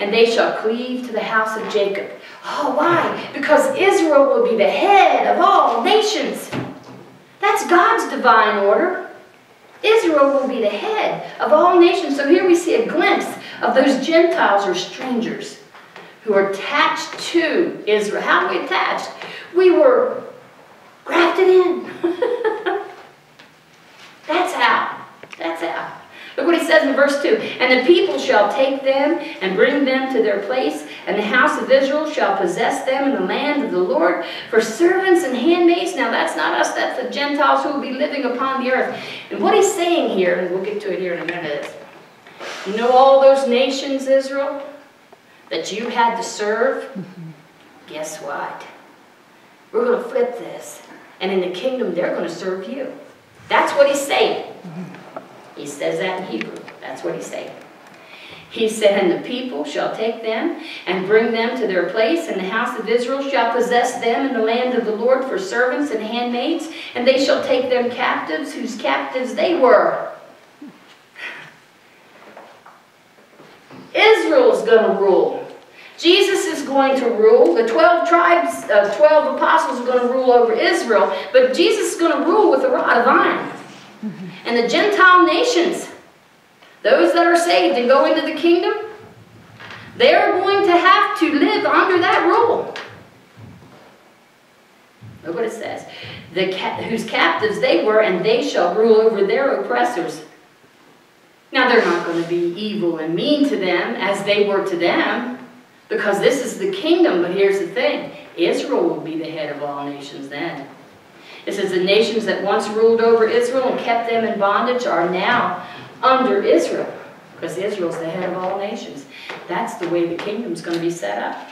"And they shall cleave to the house of Jacob." Oh, why? Because Israel will be the head of all nations. That's God's divine order. Israel will be the head of all nations. So here we see a glimpse of those Gentiles or strangers who are attached to Israel. How are we attached? We were grafted in. That's how. That's how. Look what he says in verse 2. "And the people shall take them and bring them to their place, and the house of Israel shall possess them in the land of the Lord for servants and handmaids." Now that's not us, that's the Gentiles who will be living upon the earth. And what he's saying here, and we'll get to it here in a minute, is, you know all those nations, Israel, that you had to serve? Guess what? We're going to flip this. And in the kingdom, they're going to serve you. That's what he's saying. He says that in Hebrew. That's what he's saying. He said, and the people shall take them and bring them to their place, and the house of Israel shall possess them in the land of the Lord for servants and handmaids, and they shall take them captives, whose captives they were. Israel's going to rule. Jesus is going to rule. The 12 tribes, 12 apostles are going to rule over Israel, but Jesus is going to rule with a rod of iron. And the Gentile nations, those that are saved and go into the kingdom, they're going to have to live under that rule. Look what it says. Whose captives they were, and they shall rule over their oppressors. Now, they're not going to be evil and mean to them as they were to them, because this is the kingdom. But here's the thing. Israel will be the head of all nations then. It says the nations that once ruled over Israel and kept them in bondage are now under Israel, because Israel's the head of all nations. That's the way the kingdom's going to be set up.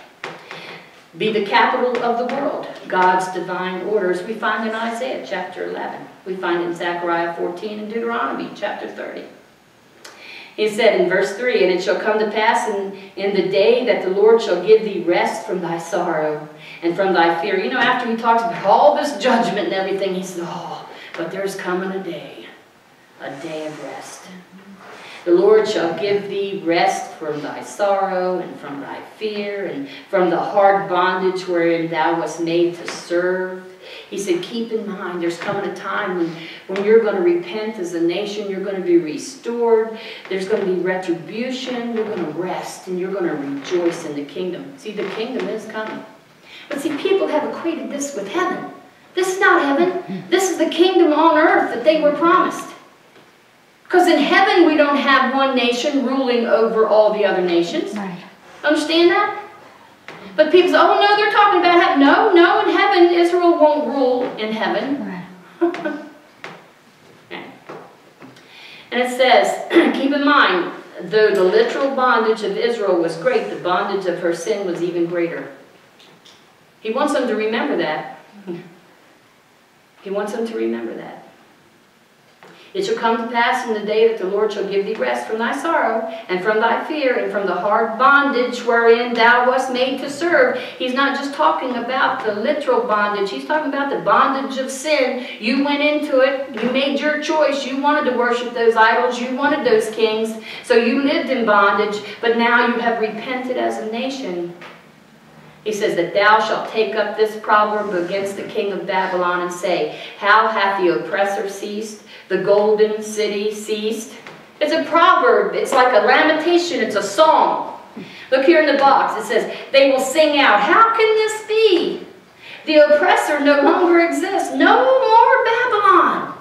Be the capital of the world. God's divine orders we find in Isaiah chapter 11. We find in Zechariah 14 and Deuteronomy chapter 30. He said in verse 3, and it shall come to pass in the day that the Lord shall give thee rest from thy sorrow and from thy fear. You know, after he talks about all this judgment and everything, he says, oh, but there's coming a day of rest. The Lord shall give thee rest from thy sorrow and from thy fear and from the hard bondage wherein thou wast made to serve. He said, keep in mind, there's coming a time when you're going to repent as a nation. You're going to be restored. There's going to be retribution. You're going to rest, and you're going to rejoice in the kingdom. See, the kingdom is coming. But see, people have equated this with heaven. This is not heaven. This is the kingdom on earth that they were promised. Because in heaven, we don't have one nation ruling over all the other nations. Right. Understand that? But people say, oh, no, they're talking about heaven. No, in heaven, Israel won't rule in heaven. Right. And it says, keep in mind, though the literal bondage of Israel was great, the bondage of her sin was even greater. He wants them to remember that. He wants them to remember that. It shall come to pass in the day that the Lord shall give thee rest from thy sorrow and from thy fear and from the hard bondage wherein thou wast made to serve. He's not just talking about the literal bondage. He's talking about the bondage of sin. You went into it. You made your choice. You wanted to worship those idols. You wanted those kings. So you lived in bondage. But now you have repented as a nation. He says that thou shalt take up this proverb against the king of Babylon and say, how hath the oppressor ceased? The golden city ceased. It's a proverb. It's like a lamentation. It's a song. Look here in the box. It says, they will sing out, how can this be? The oppressor no longer exists. No more Babylon.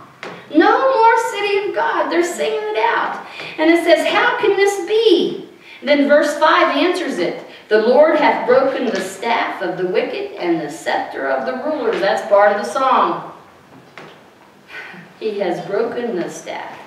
No more city of God. They're singing it out. And it says, how can this be? Then verse 5 answers it. The Lord hath broken the staff of the wicked and the scepter of the rulers. That's part of the song. He has broken the staff.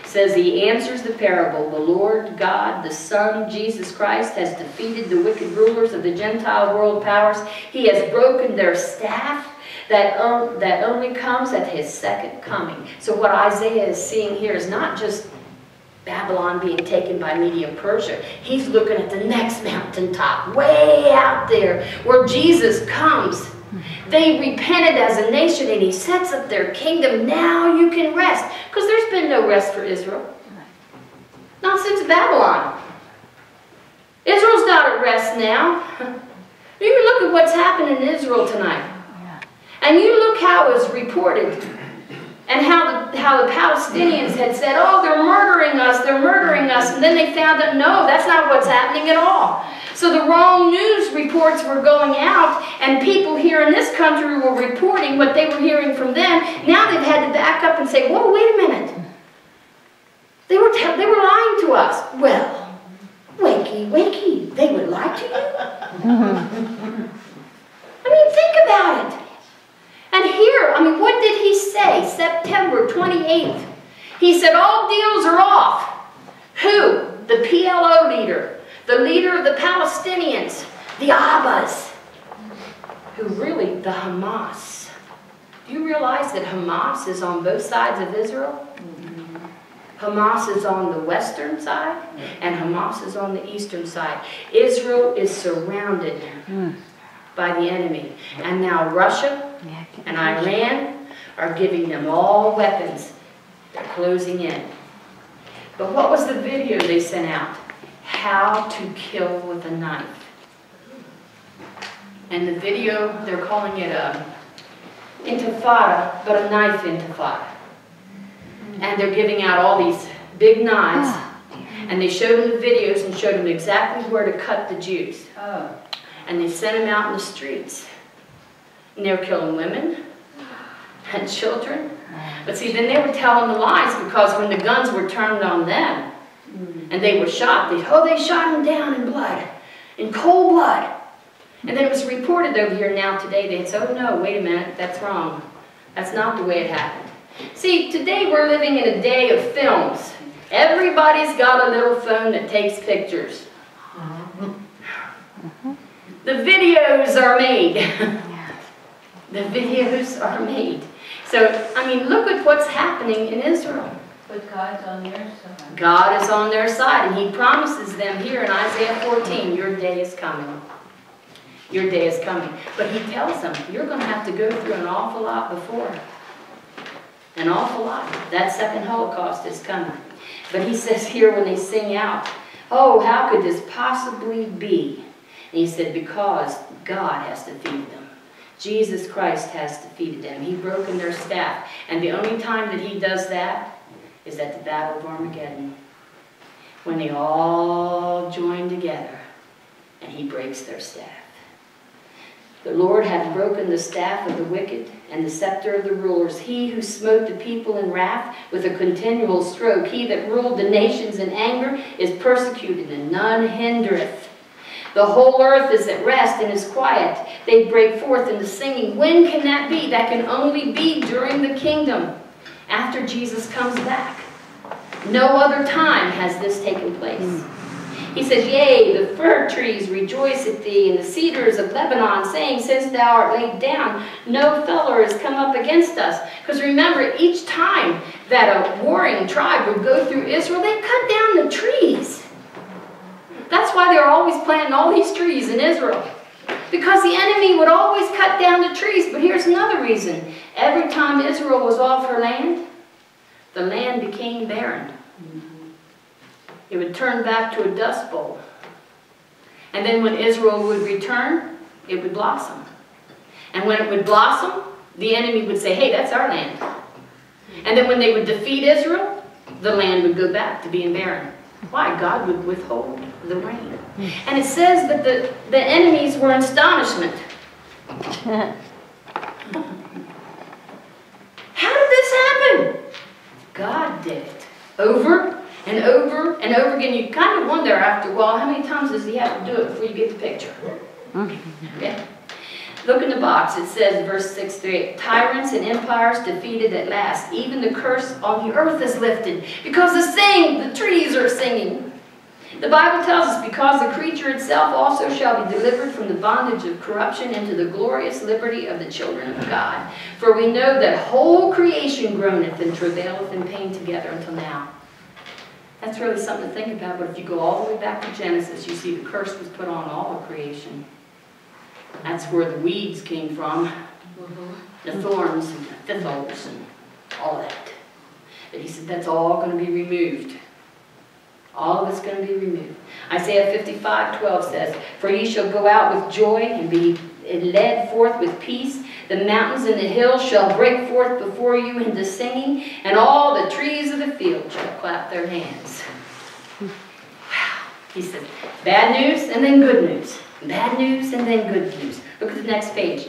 It says he answers the parable. The Lord God, the Son, Jesus Christ, has defeated the wicked rulers of the Gentile world powers. He has broken their staff that only comes at his second coming. So what Isaiah is seeing here is not just Babylon being taken by Medo-Persia. He's looking at the next mountaintop, way out there, where Jesus comes. They repented as a nation, and he sets up their kingdom. Now you can rest. Because there's been no rest for Israel. Not since Babylon. Israel's not at rest now. You look at what's happened in Israel tonight. And you look how it's reported. And how the Palestinians had said, oh, they're murdering us, they're murdering us. And then they found out, no, that's not what's happening at all. So the wrong news reports were going out, and people here in this country were reporting what they were hearing from them. Now they've had to back up and say, whoa, wait a minute. They were lying to us. Well, wakey, they would lie to you? I mean, think about it. And here, I mean, what did he say? September 28th. He said, all deals are off. Who? The PLO leader. The leader of the Palestinians. The Abbas. who really, the Hamas. Do you realize that Hamas is on both sides of Israel? Hamas is on the western side, and Hamas is on the eastern side. Israel is surrounded by the enemy. And now Russia and Iran are giving them all weapons. They're closing in. But what was the video they sent out? How to kill with a knife. And the video, they're calling it a intifada, but a knife intifada. And they're giving out all these big knives. And they showed them the videos and showed them exactly where to cut the Jews. And they sent them out in the streets. And they were killing women and children. But see, then they were telling the lies, because when the guns were turned on them and they were shot, they shot them down in blood, in cold blood. And then it was reported over here now today, they said, oh no, wait a minute, that's wrong. That's not the way it happened. See, today we're living in a day of films. Everybody's got a little phone that takes pictures. The videos are made. The videos are made. So, I mean, look at what's happening in Israel. But God's on their side. God is on their side, and He promises them here in Isaiah 14, your day is coming. Your day is coming. But He tells them, you're going to have to go through an awful lot before. An awful lot. That second Holocaust is coming. But He says here when they sing out, oh, how could this possibly be? And He said, because God has defeated them. Jesus Christ has defeated them. He broken their staff. And the only time that He does that is at the Battle of Armageddon, when they all join together and He breaks their staff. The Lord hath broken the staff of the wicked and the scepter of the rulers. He who smote the people in wrath with a continual stroke. He that ruled the nations in anger is persecuted, and none hindereth. The whole earth is at rest and is quiet. They break forth into singing. When can that be? That can only be during the kingdom, after Jesus comes back. No other time has this taken place. He says, yea, the fir trees rejoice at thee, and the cedars of Lebanon, saying, since thou art laid down, no feller has come up against us. Because remember, each time that a warring tribe would go through Israel, they cut down the trees. That's why they're always planting all these trees in Israel. Because the enemy would always cut down the trees. But here's another reason. Every time Israel was off her land, the land became barren. It would turn back to a dust bowl. And then when Israel would return, it would blossom. And when it would blossom, the enemy would say, hey, that's our land. And then when they would defeat Israel, the land would go back to being barren. Why? God would withhold the rain. And it says that the enemies were in astonishment. How did this happen? God did it. Over and over and over again. You kind of wonder after a while, how many times does He have to do it before you get the picture? Yeah. Look in the box. It says, verse 6 through 8, tyrants and empires defeated at last. Even the curse on the earth is lifted. Because the trees are singing. The Bible tells us, because the creature itself also shall be delivered from the bondage of corruption into the glorious liberty of the children of God. For we know that whole creation groaneth and travaileth in pain together until now. That's really something to think about, but if you go all the way back to Genesis, you see the curse was put on all of creation. That's where the weeds came from, the thorns and the thistles and all that. But He said that's all going to be removed. All of it's going to be removed. Isaiah 55:12 says, for ye shall go out with joy and be led forth with peace. The mountains and the hills shall break forth before you into singing, and all the trees of the field shall clap their hands. Wow. He said, bad news and then good news. Bad news and then good news. Look at the next page.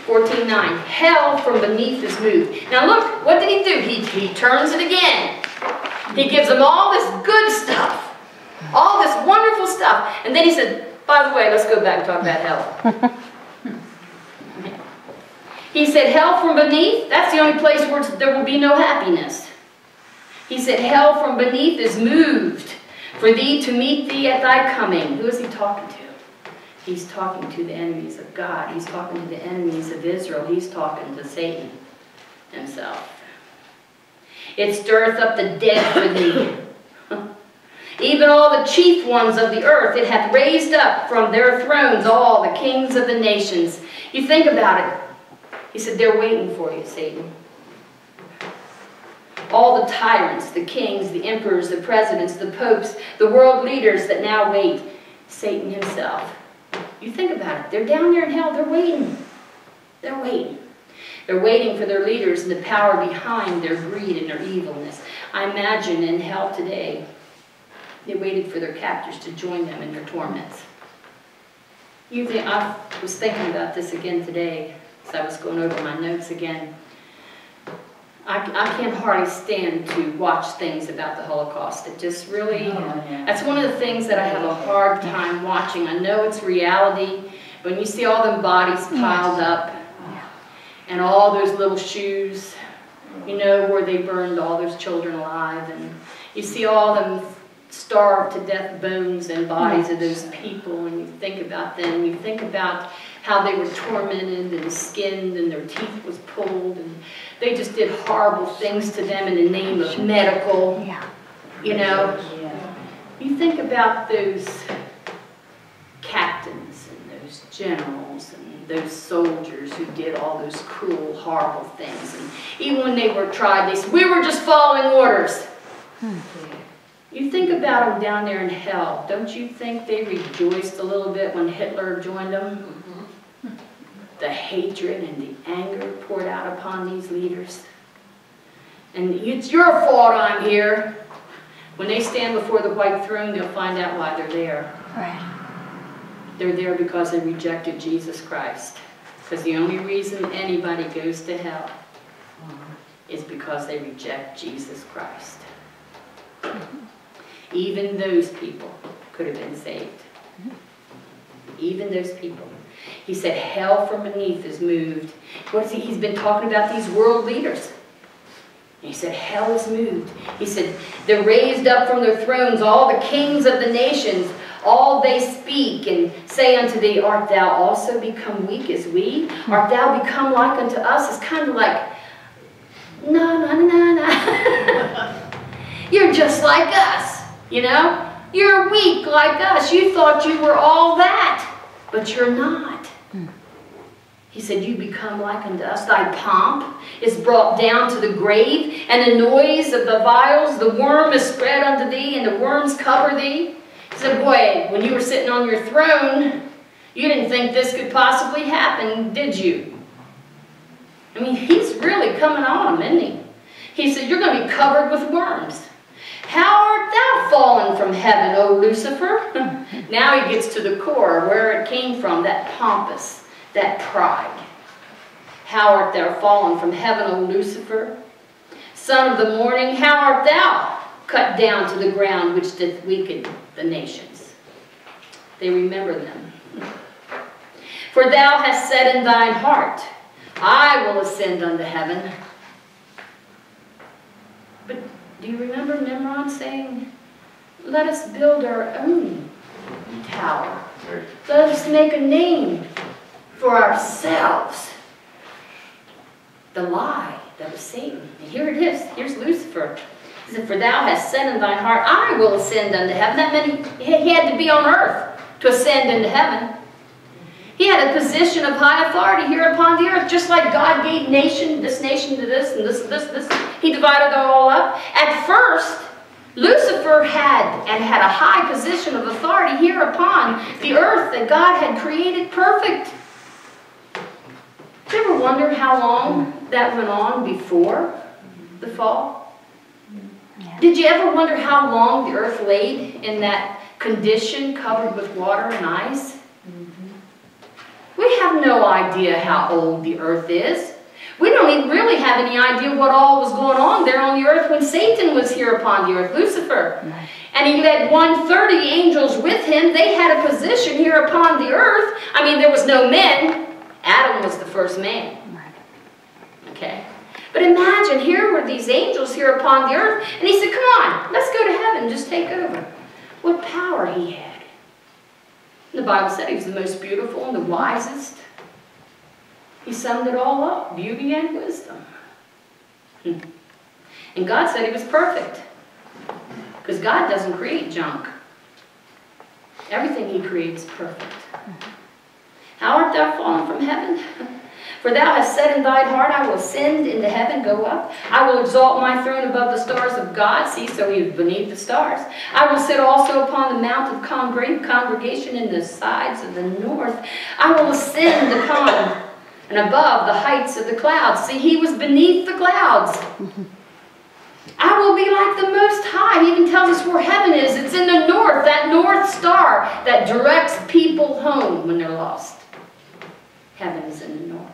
14:9. Hell from beneath is moved. Now look, what did He do? He turns it again. He gives them all this good stuff. All this wonderful stuff. And then He said, by the way, let's go back and talk about hell. He said, hell from beneath, that's the only place where there will be no happiness. He said, hell from beneath is moved for thee to meet thee at thy coming. Who is He talking to? He's talking to the enemies of God. He's talking to the enemies of Israel. He's talking to Satan himself. It stirreth up the dead for thee. Even all the chief ones of the earth, it hath raised up from their thrones all the kings of the nations. You think about it. He said, they're waiting for you, Satan. All the tyrants, the kings, the emperors, the presidents, the popes, the world leaders that now wait, Satan himself. You think about it. They're down there in hell. They're waiting. They're waiting. They're waiting for their leaders and the power behind their greed and their evilness. I imagine in hell today, they waited for their captors to join them in their torments. I was thinking about this again today as I was going over my notes again. I can't hardly stand to watch things about the Holocaust. It just really, that's one of the things that I have a hard time watching. I know it's reality. When you see all them bodies piled up and all those little shoes, you know, where they burned all those children alive, and you see all them starved to death bones and bodies of those people, and you think about them, you think about how they were tormented and skinned and their teeth was pulled, and they just did horrible things to them in the name of medical, you know. You think about those captains and those generals and those soldiers who did all those cruel, horrible things, and even when they were tried, they said, we were just following orders. You think about them down there in hell. Don't you think they rejoiced a little bit when Hitler joined them? The hatred and the anger poured out upon these leaders. And it's your fault I'm here. When they stand before the white throne, they'll find out why they're there. Right. They're there because they rejected Jesus Christ. Because the only reason anybody goes to hell is because they reject Jesus Christ. Even those people could have been saved. Even those people. He said hell from beneath is moved. What is he? He's been talking about these world leaders. And he said hell is moved. He said they're raised up from their thrones, all the kings of the nations. All they speak and say unto thee, art thou also become weak as we? Art thou become like unto us? It's kind of like, no. You're just like us. You know, you're weak like us. You thought you were all that, but you're not. He said, you become like unto us. Thy pomp is brought down to the grave, and the noise of the vials, the worm is spread unto thee, and the worms cover thee. He said, boy, when you were sitting on your throne, you didn't think this could possibly happen, did you? I mean, he's really coming on him, isn't he? He said, you're going to be covered with worms. How art thou fallen from heaven, O Lucifer? Now he gets to the core, where it came from, that pompous, that pride. How art thou fallen from heaven, O Lucifer? Son of the morning, how art thou cut down to the ground, which did weaken the nations? They remember them. For thou hast said in thine heart, I will ascend unto heaven. But do you remember Nimrod saying, let us build our own tower. Let us make a name for ourselves. The lie that was Satan. And here it is. Here's Lucifer. He said, for thou hast said in thine heart, I will ascend unto heaven. That meant he had to be on earth to ascend into heaven. He had a position of high authority here upon the earth, just like God gave nation to this, and this. He divided it all up. At first, Lucifer had a high position of authority here upon the earth that God had created perfect. Did you ever wonder how long that went on before the fall? Yeah. Did you ever wonder how long the earth laid in that condition, covered with water and ice? We have no idea how old the earth is. We don't even really have any idea what all was going on there on the earth when Satan was here upon the earth, Lucifer. Right. And he led 130 angels with him. They had a position here upon the earth. I mean, there was no men. Adam was the first man. Okay? But imagine, here were these angels here upon the earth. And he said, come on, let's go to heaven, just take over. What power he had. The Bible said he was the most beautiful and the wisest. He summed it all up, beauty and wisdom. And God said he was perfect. Because God doesn't create junk. Everything he creates is perfect. How art thou fallen from heaven? For thou hast said in thine heart, I will ascend into heaven, go up. I will exalt my throne above the stars of God. See, so he was beneath the stars. I will sit also upon the mount of congregation in the sides of the north. I will ascend upon and above the heights of the clouds. See, he was beneath the clouds. I will be like the Most High. He even tells us where heaven is. It's in the north, that north star that directs people home when they're lost. Heaven is in the north.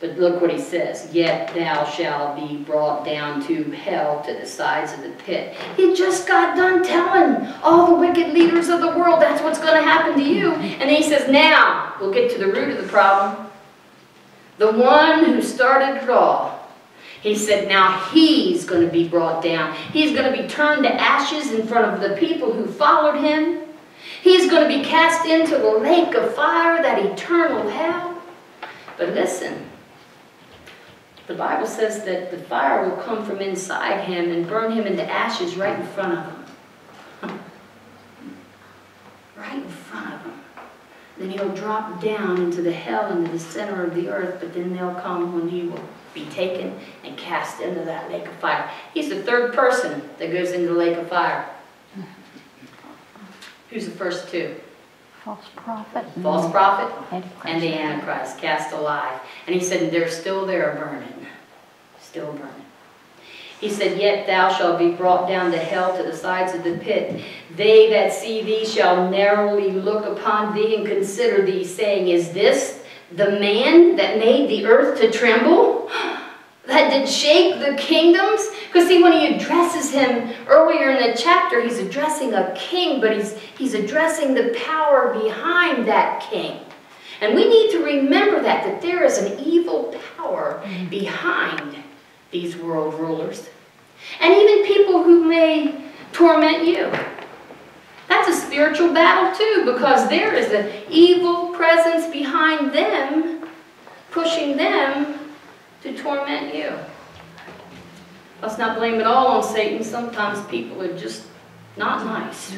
But look what he says. Yet thou shalt be brought down to hell, to the sides of the pit. He just got done telling all the wicked leaders of the world that's what's going to happen to you. And then he says, now, we'll get to the root of the problem. The one who started it all. He said, now he's going to be brought down. He's going to be turned to ashes in front of the people who followed him. He's going to be cast into the lake of fire, that eternal hell. But listen, the Bible says that the fire will come from inside him and burn him into ashes right in front of him. Right in front of him. Then he'll drop down into the hell, into the center of the earth, but then there'll come when he will be taken and cast into that lake of fire. He's the third person that goes into the lake of fire. Who's the first two? False prophet. False prophet Antichrist. and the Antichrist, cast alive. And he said, they're still there burning. Still burning. He said, yet thou shalt be brought down to hell, to the sides of the pit. They that see thee shall narrowly look upon thee and consider thee, saying, is this the man that made the earth to tremble? That did shake the kingdoms? Because see, when he addresses him earlier in the chapter, he's addressing a king, but he's addressing the power behind that king. And we need to remember that there is an evil power behind these world rulers. And even people who may torment you. That's a spiritual battle too, because there is an evil presence behind them, pushing them to torment you. Let's not blame it all on Satan. Sometimes people are just not nice.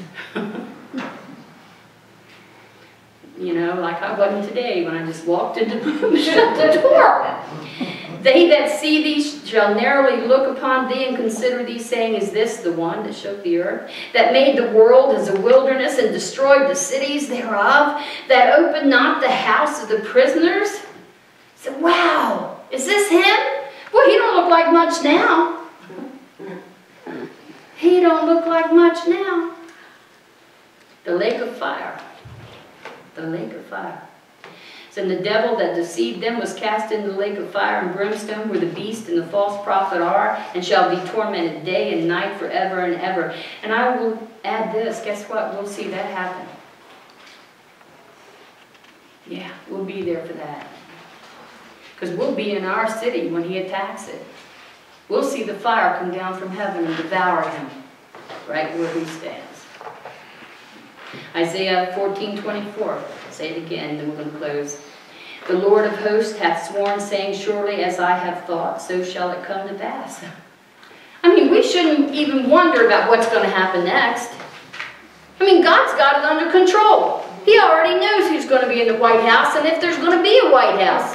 You know, like I wasn't today when I just walked into the room and shut the door. They that see thee shall narrowly look upon thee and consider thee, saying, is this the one that shook the earth, that made the world as a wilderness and destroyed the cities thereof, that opened not the house of the prisoners? I said, wow, is this him? Boy, he don't look like much now. He don't look like much now. The lake of fire. The lake of fire. And the devil that deceived them was cast into the lake of fire and brimstone, where the beast and the false prophet are, and shall be tormented day and night forever and ever. And I will add this. Guess what? We'll see that happen. Yeah, we'll be there for that. Because we'll be in our city when he attacks it. We'll see the fire come down from heaven and devour him right where he stands. Isaiah 14:24. Say it again, then we're going to close. The Lord of hosts hath sworn, saying, surely as I have thought, so shall it come to pass. I mean, we shouldn't even wonder about what's going to happen next. I mean, God's got it under control. He already knows who's going to be in the White House and if there's going to be a White House.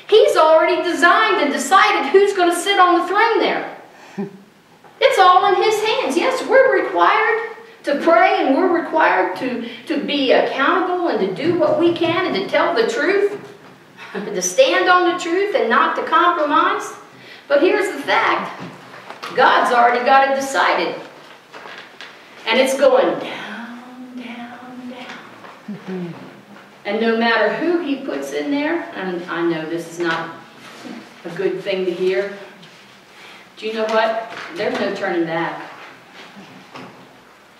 He's already designed and decided who's going to sit on the throne there. It's all in his hands. Yes, we're required to pray, and we're required to be accountable and to do what we can and to tell the truth, to stand on the truth and not to compromise. But here's the fact. God's already got it decided. And it's going down, down, down. And no matter who he puts in there, and I know this is not a good thing to hear, do you know what? There's no turning back.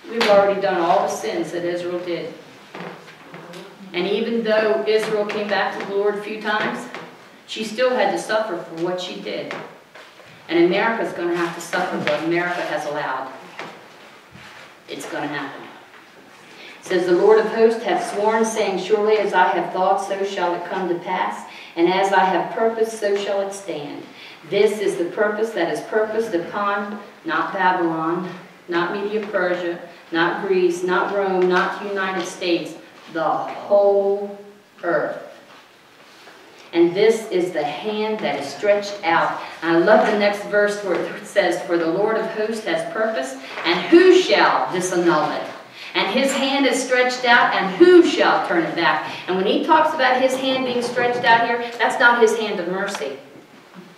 We've already done all the sins that Israel did. And even though Israel came back to the Lord a few times, she still had to suffer for what she did. And America's going to have to suffer what America has allowed. It's going to happen. It says, the Lord of hosts hath sworn, saying, surely as I have thought, so shall it come to pass, and as I have purposed, so shall it stand. This is the purpose that is purposed upon, not Babylon, not Media-Persia, not Greece, not Rome, not the United States, the whole earth. And this is the hand that is stretched out. And I love the next verse where it says, for the Lord of hosts has purpose, and who shall disannul it? And his hand is stretched out, and who shall turn it back? And when he talks about his hand being stretched out here, that's not his hand of mercy.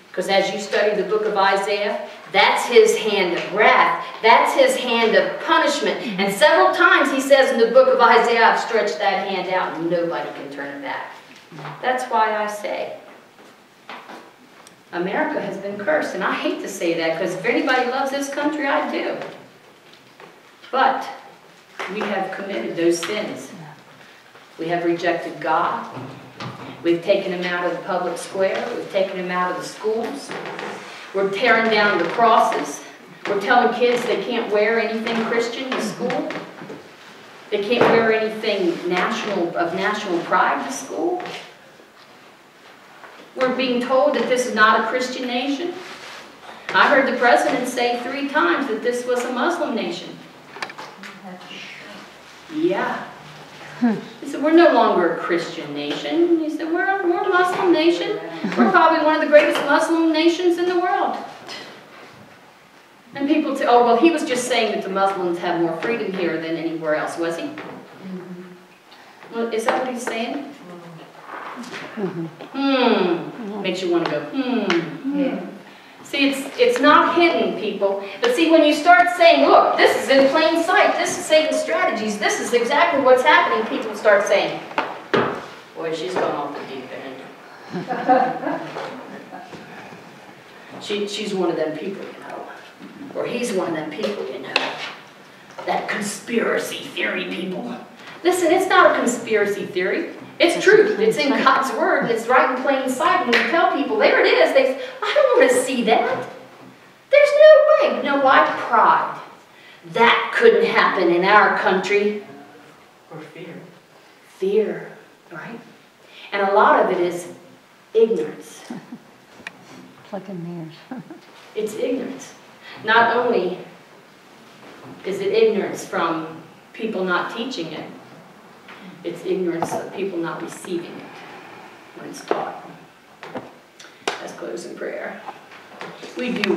Because as you study the book of Isaiah, that's his hand of wrath. That's his hand of punishment. And several times he says in the book of Isaiah, I've stretched that hand out and nobody can turn it back. That's why I say, America has been cursed. And I hate to say that, because if anybody loves this country, I do. But we have committed those sins. We have rejected God. We've taken him out of the public square. We've taken him out of the schools. We're tearing down the crosses. We're telling kids they can't wear anything Christian to school. They can't wear anything of national pride to school. We're being told that this is not a Christian nation. I heard the president say 3 times that this was a Muslim nation. Yeah. He said, we're no longer a Christian nation. He said, we're a Muslim nation. We're probably one of the greatest Muslim nations in the world. And people say, oh, well, he was just saying that the Muslims have more freedom here than anywhere else, was he? Well, is that what he's saying? Makes you want to go, Yeah. See, it's not hidden, people. But see, when you start saying, look, this is in plain sight, this is Satan's strategies, this is exactly what's happening, people start saying, boy, she's gone off the deep end. She's one of them people, you know. Or he's one of them people, you know. That conspiracy theory people. Listen, it's not a conspiracy theory. It's truth. It's in God's word, and it's right in plain sight. When you tell people, there it is, they say, I don't want to see that. There's no way. You know why? Pride. That couldn't happen in our country. Or fear. Fear, right? And a lot of it is ignorance. Like in mirrors. It's ignorance. Not only is it ignorance from people not teaching it, it's ignorance of people not receiving it when it's taught. Let's close in prayer. We do